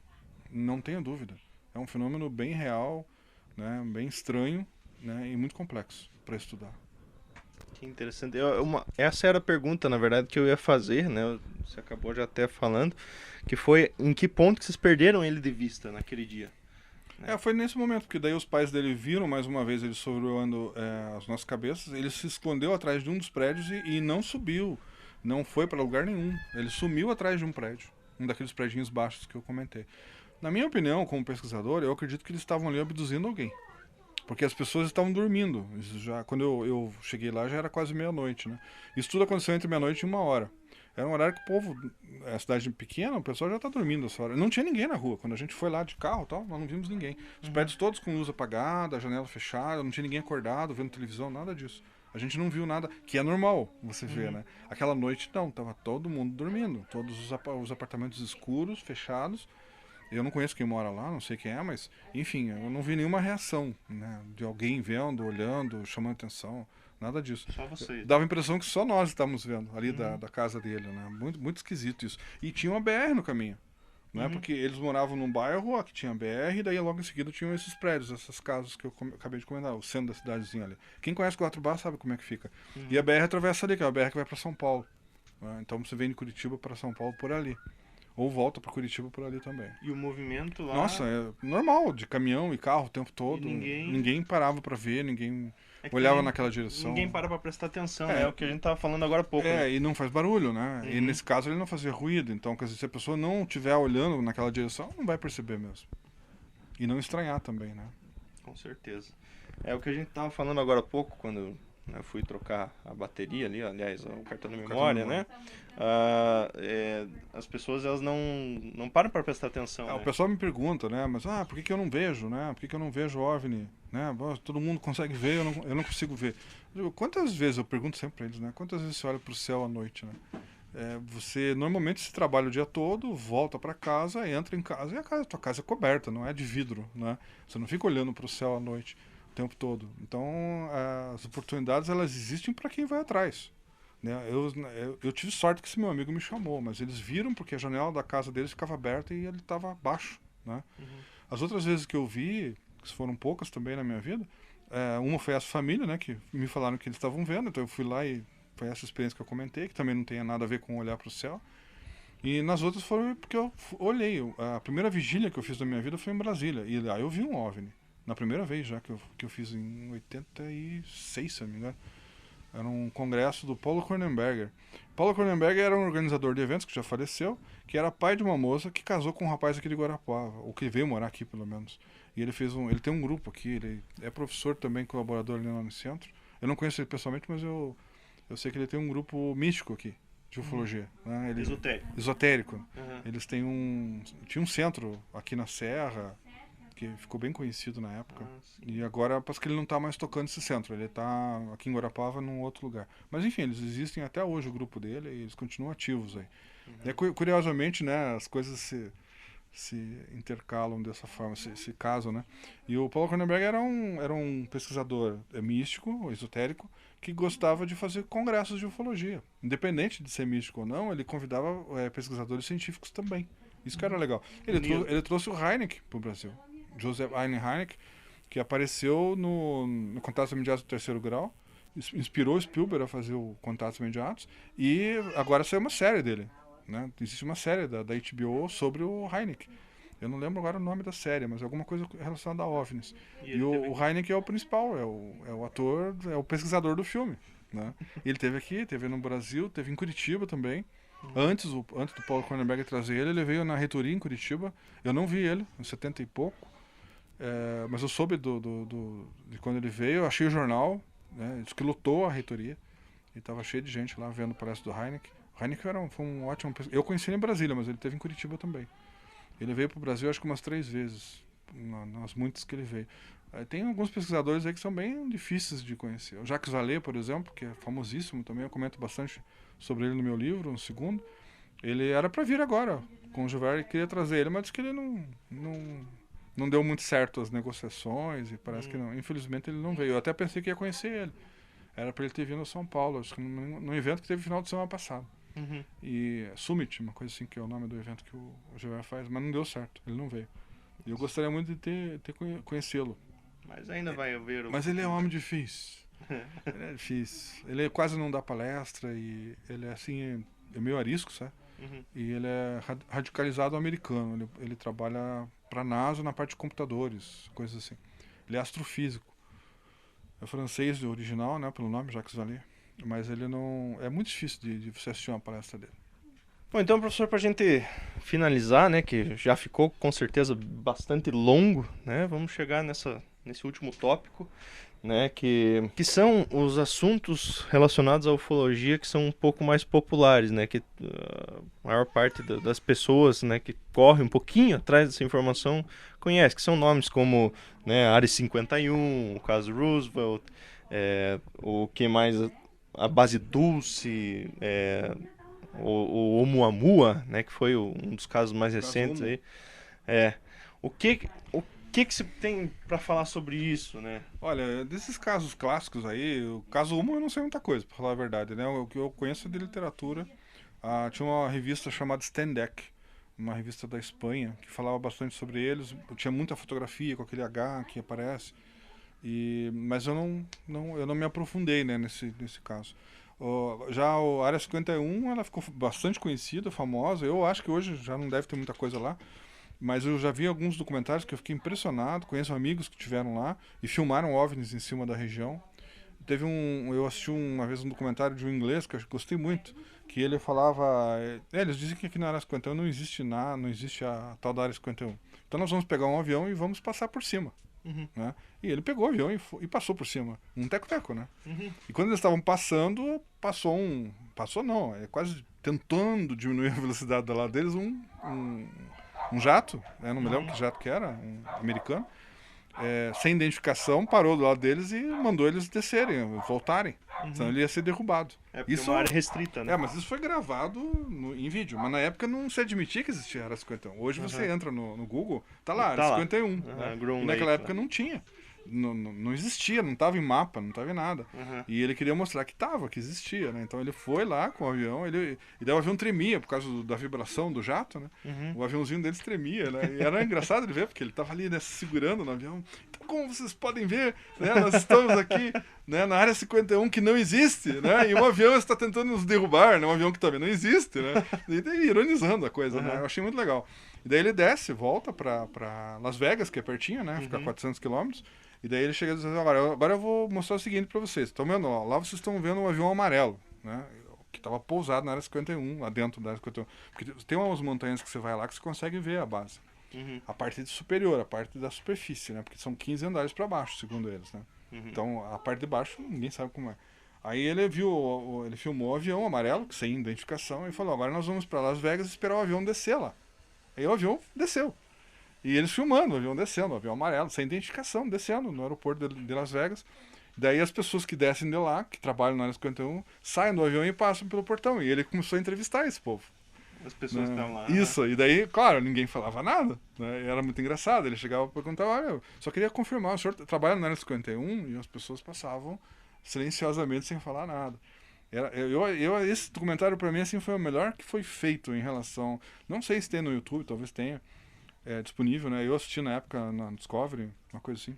Speaker 2: não tenho dúvida. É um fenômeno bem real, né? Bem estranho, né? E muito complexo para estudar.
Speaker 1: Que interessante. Essa era a pergunta, na verdade, que eu ia fazer, né? Você acabou já até falando, que foi em que ponto que vocês perderam ele de vista naquele dia.
Speaker 2: Foi nesse momento, porque daí os pais dele viram mais uma vez ele sobrevoando as nossas cabeças, ele se escondeu atrás de um dos prédios e não subiu, não foi para lugar nenhum. Ele sumiu atrás de um prédio, um daqueles prédios baixos que eu comentei. Na minha opinião, como pesquisador, eu acredito que eles estavam ali abduzindo alguém. Porque as pessoas estavam dormindo. Quando eu cheguei lá já era quase meia-noite, né? Isso tudo aconteceu entre meia-noite e 1 hora. Era um horário que o povo, a cidade pequena, o pessoal já está dormindo essa hora. Não tinha ninguém na rua. Quando a gente foi lá de carro, tal, nós não vimos ninguém. Os prédios todos com luz apagada, a janela fechada, não tinha ninguém acordado, vendo televisão, nada disso. A gente não viu nada, que é normal você ver, né? Aquela noite não, tava todo mundo dormindo. Todos os apartamentos escuros, fechados. Eu não conheço quem mora lá, não sei quem é, mas, enfim, eu não vi nenhuma reação, né? De alguém vendo, olhando, chamando atenção, nada disso.
Speaker 1: Só vocês.
Speaker 2: Dava a impressão que só nós estávamos vendo ali da casa dele, né? Muito, muito esquisito isso. E tinha uma BR no caminho, né? Porque eles moravam num bairro que tinha BR, e daí logo em seguida tinham esses prédios, essas casas que eu acabei de comentar, o centro da cidadezinha ali. Quem conhece Quatro Barras sabe como é que fica. E a BR atravessa ali, que é a BR que vai para São Paulo. Né? Então você vem de Curitiba para São Paulo por ali. Ou volta para Curitiba por ali também.
Speaker 1: E o movimento lá...
Speaker 2: Nossa, é normal, de caminhão e carro o tempo todo. Ninguém parava para ver, ninguém olhava naquela direção.
Speaker 1: Ninguém para prestar atenção, é o que a gente tava falando agora há pouco. Né?
Speaker 2: E não faz barulho, né? E nesse caso ele não fazia ruído. Então, quer dizer, se a pessoa não estiver olhando naquela direção, não vai perceber mesmo. E não estranhar também, né?
Speaker 1: Com certeza. É o que a gente tava falando agora há pouco, quando eu fui trocar a bateria ali, aliás, o cartão de memória, né? As pessoas, elas não param para prestar atenção.
Speaker 2: O pessoal me pergunta, né? Mas, por que eu não vejo, né? Por que eu não vejo OVNI? Né? Todo mundo consegue ver, eu não consigo ver. Quantas vezes, eu pergunto sempre para eles, né? Quantas vezes você olha para o céu à noite, né? Você, normalmente, você trabalha o dia todo, volta para casa, entra em casa, e tua casa é coberta, não é de vidro, né? Você não fica olhando para o céu à noite o tempo todo. Então, as oportunidades, elas existem para quem vai atrás. Né? Eu tive sorte que esse meu amigo me chamou, mas eles viram porque a janela da casa deles ficava aberta e ele estava baixo. Né? As outras vezes que eu vi, que foram poucas também na minha vida, uma foi essa família, né, que me falaram que eles estavam vendo, então eu fui lá e foi essa experiência que eu comentei, que também não tem nada a ver com olhar para o céu. E nas outras foi porque eu olhei. A primeira vigília que eu fiz da minha vida foi em Brasília. E lá eu vi um OVNI. Na primeira vez já que eu fiz em 86, se não me engano. Era um congresso do Paulo Kornenberger. Paulo Kornenberger era um organizador de eventos que já faleceu, que era pai de uma moça que casou com um rapaz aqui de Guarapuava, ou que veio morar aqui pelo menos. E ele tem um grupo aqui, ele é professor também, colaborador ali no centro. Eu não conheço ele pessoalmente, mas eu sei que ele tem um grupo místico aqui, de ufologia. Né? Esotérico. Eles tinha um centro aqui na Serra, que ficou bem conhecido na época. E agora parece que ele não está mais tocando esse centro, ele está aqui em Guarapava, num outro lugar. Mas enfim, eles existem até hoje, o grupo dele, e eles continuam ativos aí. E curiosamente, né, as coisas se intercalam dessa forma, se casam, né? E o Paulo Kornenberg era um pesquisador místico, esotérico, que gostava de fazer congressos de ufologia. Independente de ser místico ou não, ele convidava pesquisadores científicos também. Isso que era legal. Ele trouxe o Hynek para o Brasil. Joseph Hynek, que apareceu no Contatos Imediatos do Terceiro Grau, inspirou Spielberg a fazer o Contatos Imediatos, e agora saiu uma série dele. Né? Existe uma série da HBO sobre o Hynek. Eu não lembro agora o nome da série, mas é alguma coisa relacionada a OVNIs. E o Hynek é o principal, é o ator, é o pesquisador do filme. Né? Ele teve aqui, teve no Brasil, teve em Curitiba também. Antes do Paulo Kornenberg trazer ele veio na reitoria em Curitiba. Eu não vi ele, em 70 e pouco. Mas eu soube de quando ele veio, eu achei o jornal, né, diz que lotou a reitoria. E estava cheio de gente lá vendo o palestra do Hynek. O Hynek foi um ótimo... Eu conheci ele em Brasília, mas ele esteve em Curitiba também. Ele veio para o Brasil acho que umas 3 vezes, nas muitas que ele veio. Tem alguns pesquisadores aí que são bem difíceis de conhecer. O Jacques Vallée, por exemplo, que é famosíssimo também, eu comento bastante sobre ele no meu livro, no segundo. Ele era para vir agora com o Gilberto, queria trazer ele, mas disse que ele não deu muito certo as negociações e parece que não. Infelizmente ele não veio. Eu até pensei que ia conhecer ele. Era para ele ter vindo a São Paulo, acho que num evento que teve no final de semana passado. E Summit, uma coisa assim, que é o nome do evento que o Gilberto faz, mas não deu certo, ele não veio. E eu gostaria muito de ter conhecê-lo.
Speaker 1: Mas ainda vai haver...
Speaker 2: Mas ele é um homem difícil. Ele é difícil. Ele quase não dá palestra e ele é assim, é meio arisco, sabe? E ele é radicalizado americano. Ele trabalha para a NASA na parte de computadores, coisas assim. Ele é astrofísico. É francês original, né, pelo nome, Jacques Vallée. Mas ele não... É muito difícil de você assistir uma palestra dele.
Speaker 1: Bom, então, professor, para a gente finalizar, né, que já ficou com certeza bastante longo, né, vamos chegar nesse último tópico, né, que são os assuntos relacionados à ufologia que são um pouco mais populares, né, que a maior parte das pessoas, né, que corre um pouquinho atrás dessa informação conhece, que são nomes como, né, Área 51, o caso Roosevelt, o que mais, a base Dulce, o Oumuamua, né, que foi um dos casos mais recentes aí. O que se tem para falar sobre isso, né?
Speaker 2: Olha, desses casos clássicos aí, o caso Uma eu não sei muita coisa, para falar a verdade, né? O que eu conheço é de literatura. Tinha uma revista chamada Stendek, uma revista da Espanha, que falava bastante sobre eles. Tinha muita fotografia com aquele H que aparece. Mas eu não me aprofundei, né, nesse caso. Já a Área 51, ela ficou bastante conhecida, famosa. Eu acho que hoje já não deve ter muita coisa lá. Mas eu já vi alguns documentários que eu fiquei impressionado. Conheço amigos que estiveram lá e filmaram OVNIs em cima da região. Eu assisti uma vez um documentário de um inglês que eu gostei muito, que ele falava... eles dizem que aqui na Área 51 não existe a tal da Área 51. Então nós vamos pegar um avião e vamos passar por cima. Né? E ele pegou o avião e passou por cima. Um teco-teco, né? E quando eles estavam passando, passou não, quase tentando diminuir a velocidade do lado deles, um jato, não me lembro que jato que era, um americano, sem identificação, parou do lado deles e mandou eles descerem, voltarem. Senão ele ia ser derrubado.
Speaker 1: Porque isso é uma área restrita, né?
Speaker 2: Mas isso foi gravado em vídeo. Mas na época não se admitia que existia a Área 51. Hoje você entra no Google, tá lá, Área 51. Né? E naquela época não tinha. Não existia, não estava em mapa, não estava em nada. E ele queria mostrar que existia, né? Então ele foi lá com o avião, e daí o avião tremia por causa da vibração do jato, né? O aviãozinho deles tremia, né? E era engraçado de ver, porque ele estava ali, né, segurando no avião. Então como vocês podem ver, né, nós estamos aqui, né, na área 51 que não existe, né, e um avião está tentando nos derrubar, né, um avião que também não existe, né, e daí, ironizando a coisa, né, eu achei muito legal. E daí ele desce, volta para Las Vegas, que é pertinho, né, fica a 400 quilômetros, e daí ele chega e diz, agora eu vou mostrar o seguinte para vocês, estão vendo, ó, lá vocês estão vendo um avião amarelo, né, que estava pousado na área 51, lá dentro da área 51, porque tem umas montanhas que você vai lá que você consegue ver a base. A parte superior, a parte da superfície, né? Porque são 15 andares para baixo, segundo eles, né? Então, a parte de baixo, ninguém sabe como é. Aí ele filmou o avião amarelo, sem identificação, e falou, agora nós vamos para Las Vegas esperar o avião descer lá. Aí o avião desceu. E eles filmando o avião descendo, o avião amarelo, sem identificação, descendo no aeroporto de Las Vegas. Daí as pessoas que descem de lá, que trabalham na área 51, saem do avião e passam pelo portão. E ele começou a entrevistar esse povo.
Speaker 1: As pessoas que estão lá.
Speaker 2: Isso, e daí, claro, ninguém falava nada, né? Era muito engraçado. Ele chegava e perguntava, olha, só queria confirmar, o senhor trabalha na área 51? E as pessoas passavam silenciosamente sem falar nada. Esse documentário, pra mim, assim, foi o melhor que foi feito em relação... Não sei se tem no YouTube, talvez tenha, disponível, né? Eu assisti na época na Discovery, uma coisa assim.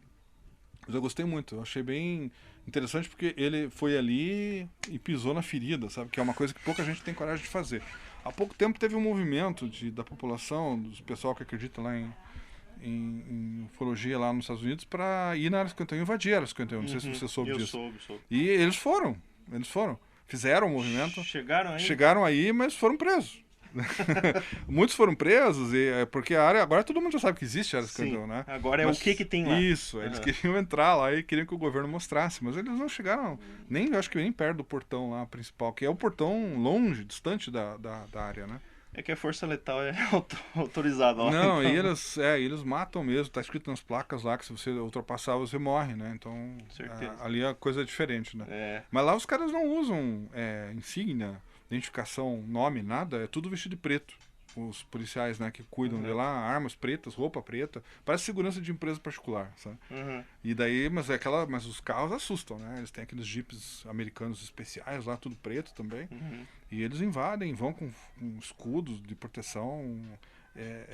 Speaker 2: Mas eu gostei muito, eu achei bem interessante porque ele foi ali e pisou na ferida, sabe? Que é uma coisa que pouca gente tem coragem de fazer. Há pouco tempo teve um movimento da população, do pessoal que acredita lá em ufologia lá nos Estados Unidos, para ir na área 51 e invadir a área 51. Não sei se você soube disso.
Speaker 1: Soube.
Speaker 2: E eles foram. Fizeram o movimento. Chegaram aí, mas foram presos. Muitos foram presos, porque a área, agora todo mundo já sabe que existe a área 51, né?
Speaker 1: Agora mas, o que tem lá.
Speaker 2: Isso, eles queriam entrar lá e queriam que o governo mostrasse, mas eles não chegaram, acho que nem perto do portão lá principal, que é o portão longe, distante da área, né?
Speaker 1: É que a força letal é autorizada lá.
Speaker 2: Não, então. e eles matam mesmo, tá escrito nas placas lá que se você ultrapassar você morre, né? Então, ali a coisa é diferente, né? Mas lá os caras não usam insígnia, identificação, nome, nada, é tudo vestido de preto. Os policiais, né, que cuidam de lá, armas pretas, roupa preta, parece segurança de empresa particular, sabe? E daí, mas os carros assustam, né? Eles têm aqueles jipes americanos especiais lá, tudo preto também. E eles invadem, vão com escudos de proteção,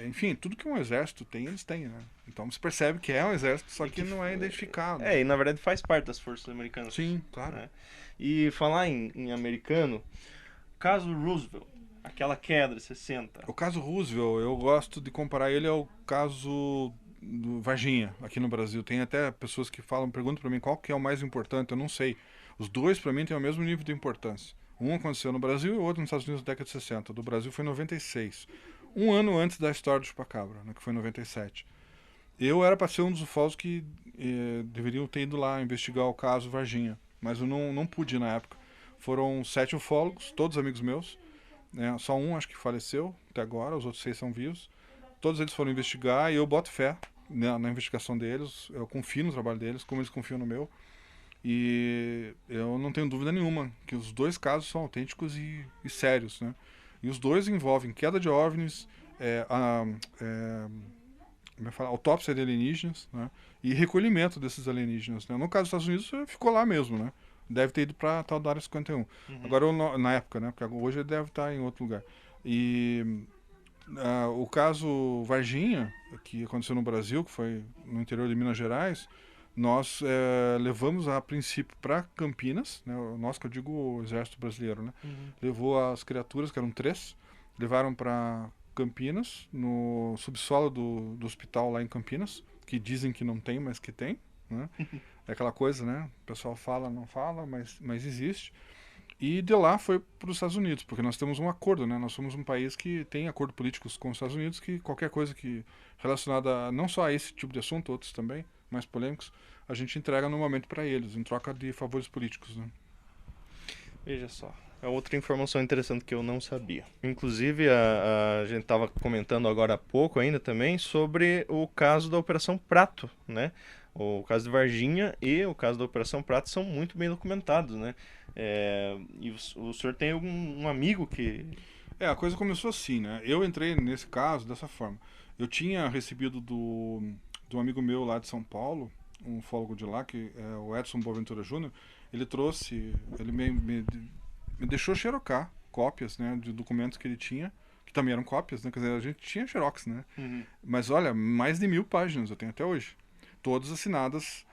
Speaker 2: enfim, tudo que um exército tem, eles têm, né? Então você percebe que é um exército, só que não é identificado.
Speaker 1: E na verdade faz parte das forças americanas.
Speaker 2: Sim, claro.
Speaker 1: Né? E falar em americano, caso Roosevelt, aquela queda de 60.
Speaker 2: O caso Roosevelt, eu gosto de comparar ele ao caso do Varginha, aqui no Brasil. Tem até pessoas que perguntam para mim qual que é o mais importante, eu não sei. Os dois, para mim, têm o mesmo nível de importância. Um aconteceu no Brasil e o outro nos Estados Unidos na década de 60. Do Brasil foi em 96. Um ano antes da história do Chupacabra, né, que foi em 97. Eu era para ser um dos ufólogos que deveriam ter ido lá investigar o caso Varginha, mas eu não pude na época. Foram 7 ufólogos, todos amigos meus, né? Só um acho que faleceu até agora, os outros 6 são vivos. Todos eles foram investigar e eu boto fé, né, na investigação deles, eu confio no trabalho deles, como eles confiam no meu. E eu não tenho dúvida nenhuma que os dois casos são autênticos e sérios, né? E os dois envolvem queda de OVNIs, autópsia de alienígenas, né? E recolhimento desses alienígenas, né? No caso dos Estados Unidos, ficou lá mesmo, né? Deve ter ido para tal da área 51. Agora, na época, né? Porque hoje ele deve estar em outro lugar. E o caso Varginha, que aconteceu no Brasil, que foi no interior de Minas Gerais, nós levamos a princípio para Campinas, né? Nós, que eu digo o Exército Brasileiro, né? Levou as criaturas, que eram 3, levaram para Campinas, no subsolo do hospital lá em Campinas, que dizem que não tem, mas que tem, né? É aquela coisa, né? O pessoal fala, não fala, mas existe. E de lá foi para os Estados Unidos, porque nós temos um acordo, né? Nós somos um país que tem acordo políticos com os Estados Unidos, que qualquer coisa que relacionada não só a esse tipo de assunto, outros também, mais polêmicos, a gente entrega normalmente para eles, em troca de favores políticos, né?
Speaker 1: Veja só, é outra informação interessante que eu não sabia. Inclusive, a gente estava comentando agora há pouco ainda também sobre o caso da Operação Prato, né? O caso de Varginha e o caso da Operação Prato são muito bem documentados, né? E o senhor tem um amigo que...
Speaker 2: A coisa começou assim, né? Eu entrei nesse caso dessa forma. Eu tinha recebido do amigo meu lá de São Paulo, um ufólogo de lá, que é o Edson Boaventura Júnior. Ele me deixou xerocar cópias, né, de documentos que ele tinha, que também eram cópias, né? Quer dizer, a gente tinha xerox, né? Mas olha, mais de 1000 páginas eu tenho até hoje. todas assinadas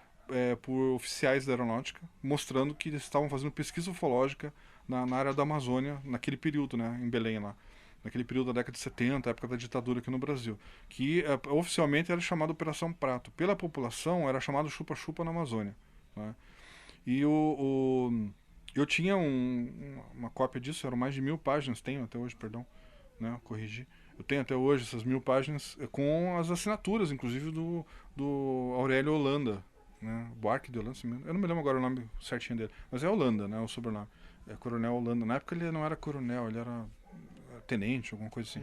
Speaker 2: por oficiais da aeronáutica, mostrando que eles estavam fazendo pesquisa ufológica na área da Amazônia, naquele período, né, em Belém lá. Naquele período da década de 70, época da ditadura aqui no Brasil. Que oficialmente era chamado Operação Prato. Pela população era chamado Chupa-Chupa na Amazônia. Né? E eu tinha uma cópia disso, eram mais de 1000 páginas, tenho até hoje, perdão, né, corrigi. Eu tenho até hoje essas 1000 páginas com as assinaturas, inclusive do Aurélio Holanda, né, Buarque de Holanda, eu não me lembro agora o nome certinho dele, mas é Holanda, né, o sobrenome. É Coronel Holanda. Na época ele não era coronel, ele era tenente, alguma coisa assim,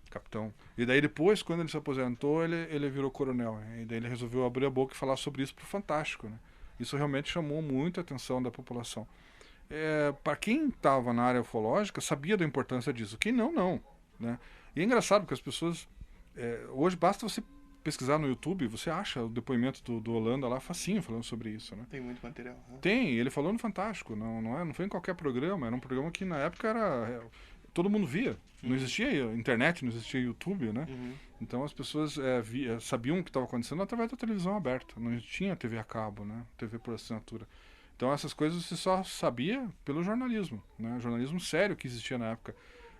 Speaker 2: capitão. E daí depois, quando ele se aposentou, ele virou coronel. E daí ele resolveu abrir a boca e falar sobre isso pro Fantástico, né? Isso realmente chamou muita atenção da população. Para quem estava na área ufológica, sabia da importância disso. Quem não, não. Né? E é engraçado porque as pessoas... hoje basta você pesquisar no YouTube, você acha o depoimento do Holanda lá facinho falando sobre isso. Né?
Speaker 1: Tem muito material. Né?
Speaker 2: Tem, ele falou no Fantástico. Não foi em qualquer programa. Era um programa que na época era... todo mundo via. Não existia internet, não existia YouTube, né? Então as pessoas sabiam o que estava acontecendo através da televisão aberta. Não tinha TV a cabo, né? TV por assinatura. Então essas coisas você só sabia pelo jornalismo, né? Jornalismo sério que existia na época.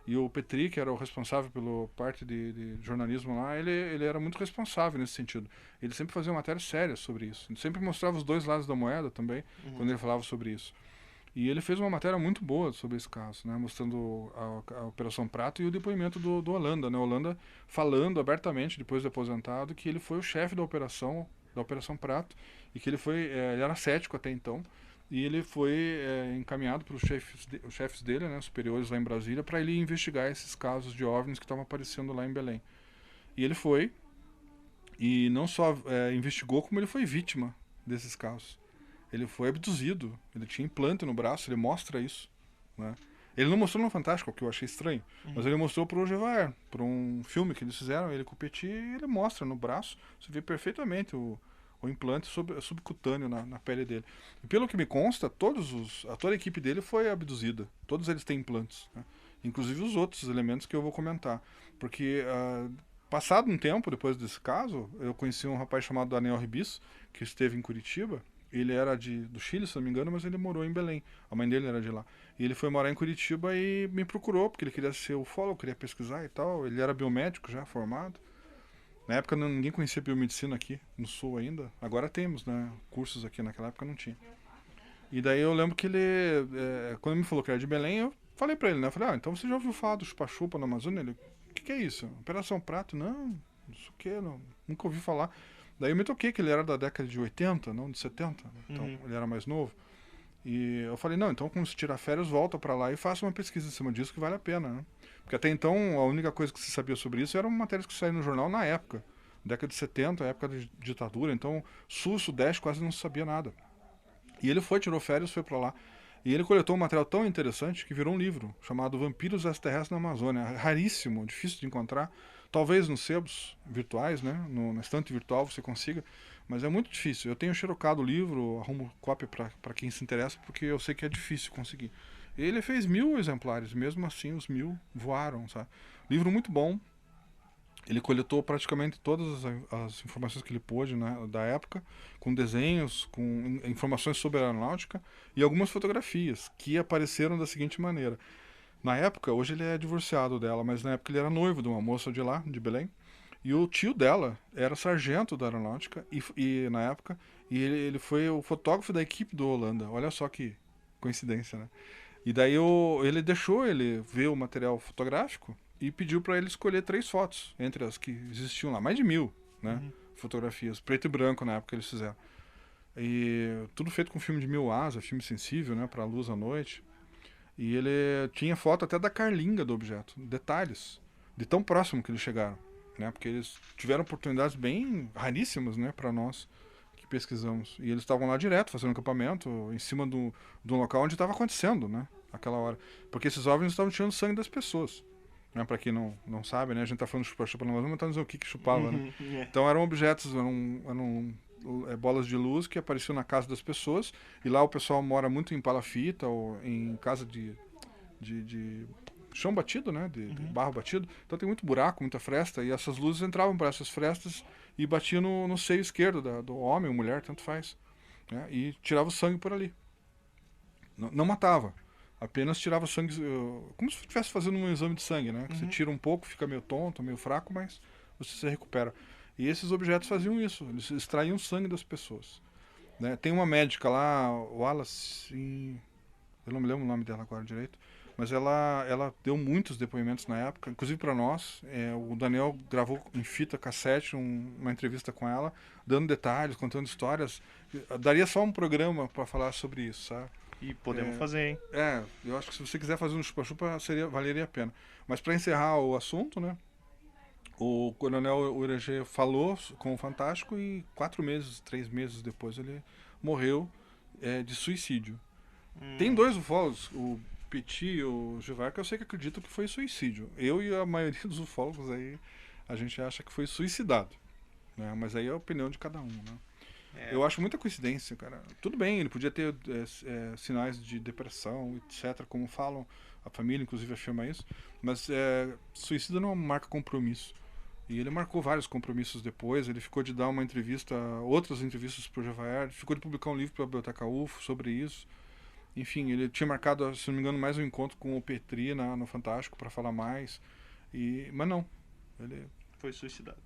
Speaker 2: E o Petri, que era o responsável pela parte de jornalismo lá, ele era muito responsável nesse sentido. Ele sempre fazia matéria séria sobre isso. Ele sempre mostrava os dois lados da moeda também, quando ele falava sobre isso. E ele fez uma matéria muito boa sobre esse caso, né, mostrando a Operação Prato e o depoimento do Holanda. Né, Holanda falando abertamente, depois de aposentado, que ele foi o chefe da Operação Prato e que ele era cético até então. E ele foi encaminhado pelos chefes dele, né, superiores lá em Brasília, para ele investigar esses casos de OVNIs que estavam aparecendo lá em Belém. E ele foi, e não só investigou, como ele foi vítima desses casos. Ele foi abduzido, ele tinha implante no braço, ele mostra isso. Né? Ele não mostrou no Fantástico, o que eu achei estranho, mas ele mostrou pro Ogevaer, para um filme que eles fizeram, ele com o Petit, e ele mostra no braço, você vê perfeitamente o implante subcutâneo na pele dele. E pelo que me consta, toda a equipe dele foi abduzida, todos eles têm implantes, né? Inclusive os outros elementos que eu vou comentar, porque passado um tempo depois desse caso, eu conheci um rapaz chamado Daniel Ribisso, que esteve em Curitiba. Ele era do Chile, se não me engano, mas ele morou em Belém. A mãe dele era de lá. E ele foi morar em Curitiba e me procurou, porque ele queria ser ufólogo, queria pesquisar e tal. Ele era biomédico já, formado. Na época ninguém conhecia biomedicina aqui, no Sul ainda. Agora temos, né, cursos aqui, naquela época não tinha. E daí eu lembro que ele, quando me falou que era de Belém, eu falei pra ele, né? Eu falei, então você já ouviu falar do chupa-chupa na Amazônia? Ele, o que é isso? Operação Prato? Não sei o que, nunca ouvi falar. Daí eu me toquei que ele era da década de 80, não de 70. Então ele era mais novo. E eu falei, não, então quando você tirar férias, volta pra lá e faça uma pesquisa em cima disso que vale a pena, né? Porque até então a única coisa que se sabia sobre isso eram matérias que saíram no jornal na época. Década de 70, época de ditadura. Então Sul, Sudeste quase não se sabia nada. E ele tirou férias, foi pra lá. E ele coletou um material tão interessante que virou um livro, chamado Vampiros Extraterrestres na Amazônia. Raríssimo, difícil de encontrar. Talvez nos sebos virtuais, né? Na estante virtual você consiga, mas é muito difícil. Eu tenho xerocado o livro, arrumo cópia para quem se interessa, porque eu sei que é difícil conseguir. Ele fez 1000 exemplares, mesmo assim os 1000 voaram, sabe? Livro muito bom. Ele coletou praticamente todas as informações que ele pôde, né, da época, com desenhos, com informações sobre a aeronáutica e algumas fotografias que apareceram da seguinte maneira. Na época, hoje ele é divorciado dela, mas na época ele era noivo de uma moça de lá, de Belém. E o tio dela era sargento da aeronáutica e na época, e ele foi o fotógrafo da equipe do Holanda. Olha só que coincidência, né? E daí ele deixou ele ver o material fotográfico e pediu para ele escolher 3 fotos entre as que existiam lá, mais de 1000, né? Fotografias, preto e branco na época eles fizeram. E tudo feito com filme de 1000 filme sensível, né, para luz à noite. E ele tinha foto até da carlinga do objeto, detalhes, de tão próximo que eles chegaram, né? Porque eles tiveram oportunidades bem raríssimas, né, para nós que pesquisamos. E eles estavam lá direto, fazendo acampamento, em cima do local onde estava acontecendo, né, aquela hora. Porque esses OVNIs estavam tirando sangue das pessoas. Né, para quem não sabe, né, a gente tá falando de chupa-chupa, mas vamos tentar dizer o que chupava, né? Então eram objetos, eram bolas de luz que apareciam na casa das pessoas, e lá o pessoal mora muito em palafita ou em casa de chão batido, né? De barro batido. Então tem muito buraco, muita fresta. E essas luzes entravam para essas frestas e batiam no seio esquerdo do homem ou mulher, tanto faz. Né? E tirava o sangue por ali. Não matava. Apenas tirava o sangue, como se estivesse fazendo um exame de sangue, né? Que você tira um pouco, fica meio tonto, meio fraco, mas você se recupera. E esses objetos faziam isso. Eles extraíam sangue das pessoas. Né? Tem uma médica lá, Wallace, eu não me lembro o nome dela agora direito, mas ela deu muitos depoimentos na época, inclusive para nós. O Daniel gravou em fita cassete uma entrevista com ela, dando detalhes, contando histórias. Daria só um programa para falar sobre isso, sabe?
Speaker 1: E podemos fazer, hein?
Speaker 2: Eu acho que se você quiser fazer um chupa-chupa, valeria a pena. Mas para encerrar o assunto, né? O Coronel Urangê falou com o Fantástico e 3 meses depois ele morreu de suicídio. Tem 2 ufólogos, o Petit e o Givar, que eu sei que acreditam que foi suicídio. Eu e a maioria dos ufólogos aí, a gente acha que foi suicidado. Né? Mas aí é a opinião de cada um, né? Eu acho muita coincidência, cara. Tudo bem, ele podia ter sinais de depressão, etc., como falam, a família inclusive afirma isso, mas suicídio não marca compromisso. E ele marcou vários compromissos depois, ele ficou de dar uma entrevista, outras entrevistas pro Javaer, ficou de publicar um livro para a Biblioteca UFO sobre isso. Enfim, ele tinha marcado, se não me engano, mais um encontro com o Petri no Fantástico para falar mais, mas não, ele
Speaker 1: foi suicidado.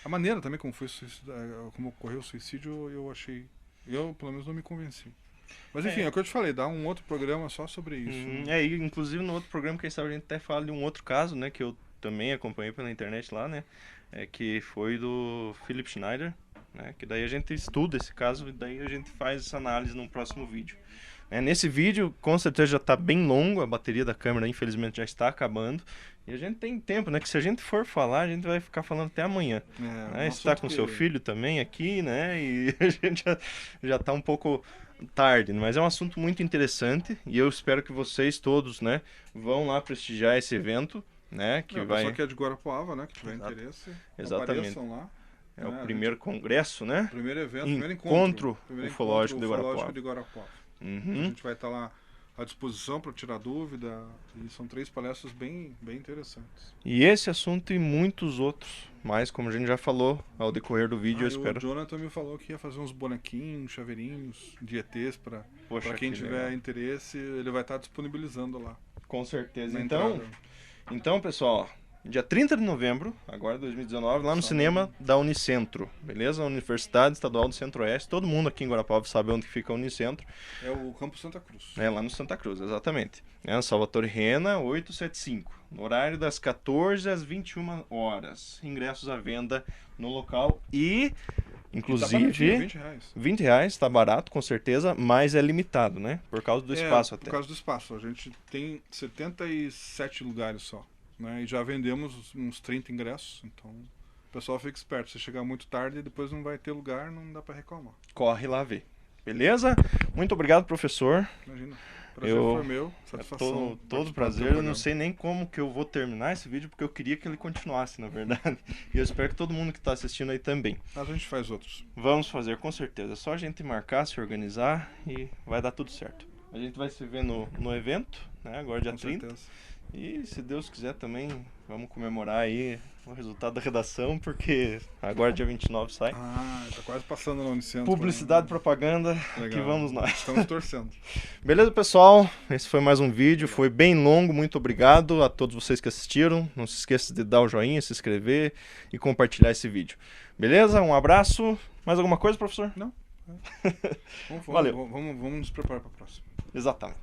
Speaker 2: A maneira também como ocorreu o suicídio, eu pelo menos não me convenci. Mas enfim, é o que eu te falei, dá um outro programa só sobre isso.
Speaker 1: E inclusive no outro programa, quem sabe a gente até fala de um outro caso, né, que eu também acompanhei pela internet lá, né, que foi do Philip Schneider, né, que daí a gente estuda esse caso e daí a gente faz essa análise no próximo vídeo. Nesse vídeo, com certeza já está bem longo, a bateria da câmera infelizmente já está acabando. E a gente tem tempo, né? Que se a gente for falar, a gente vai ficar falando até amanhã. Você está com seu filho também aqui, né? E a gente já está um pouco tarde, mas é um assunto muito interessante. E eu espero que vocês todos, né, vão lá prestigiar esse evento, né? Que vai...
Speaker 2: Só que é de Guarapuava, né? Que tiver interesse,
Speaker 1: exatamente.
Speaker 2: Lá.
Speaker 1: É o primeiro congresso, né?
Speaker 2: Primeiro evento,
Speaker 1: primeiro
Speaker 2: encontro
Speaker 1: ufológico de
Speaker 2: Guarapuava. A gente vai estar lá à disposição para tirar dúvida, e são 3 palestras bem interessantes.
Speaker 1: E esse assunto e muitos outros, mais como a gente já falou ao decorrer do vídeo, eu espero.
Speaker 2: O Jonathan me falou que ia fazer uns bonequinhos, chaveirinhos de ETs para quem tiver interesse, ele vai estar disponibilizando lá.
Speaker 1: Com certeza. Então, pessoal, dia 30 de novembro, agora 2019, lá no cinema da Unicentro, beleza? Universidade Estadual do Centro-Oeste. Todo mundo aqui em Guarapuava sabe onde fica a Unicentro.
Speaker 2: É o Campo Santa Cruz.
Speaker 1: Lá no Santa Cruz, exatamente. Salvatore Rena, 875. No horário das 14 às 21 horas. Ingressos à venda no local e... Inclusive,
Speaker 2: tá
Speaker 1: R$20, está barato, com certeza, mas é limitado, né? Por causa do espaço até.
Speaker 2: Por causa do espaço. A gente tem 77 lugares só. Né? E já vendemos uns 30 ingressos, então o pessoal fica esperto. Se chegar muito tarde e depois não vai ter lugar, não dá para reclamar.
Speaker 1: Corre lá ver. Beleza? Muito obrigado, professor.
Speaker 2: Imagina. Prazer foi meu, satisfação.
Speaker 1: Todo prazer. Eu não sei nem como que eu vou terminar esse vídeo, porque eu queria que ele continuasse, na verdade. E eu espero que todo mundo que está assistindo aí também.
Speaker 2: Mas a gente faz outros.
Speaker 1: Vamos fazer, com certeza. É só a gente marcar, se organizar e vai dar tudo certo. A gente vai se ver no evento, né? Agora dia 30. Certeza. E se Deus quiser também, vamos comemorar aí o resultado da redação, porque agora dia 29 sai.
Speaker 2: Tá quase passando no Unicentro.
Speaker 1: Publicidade, propaganda, legal. Que vamos nós.
Speaker 2: Estamos torcendo.
Speaker 1: Beleza, pessoal? Esse foi mais um vídeo, foi bem longo, muito obrigado a todos vocês que assistiram. Não se esqueça de dar o joinha, se inscrever e compartilhar esse vídeo. Beleza? Um abraço. Mais alguma coisa, professor?
Speaker 2: Não.
Speaker 1: Valeu.
Speaker 2: Vamos nos preparar para a próxima.
Speaker 1: Exatamente.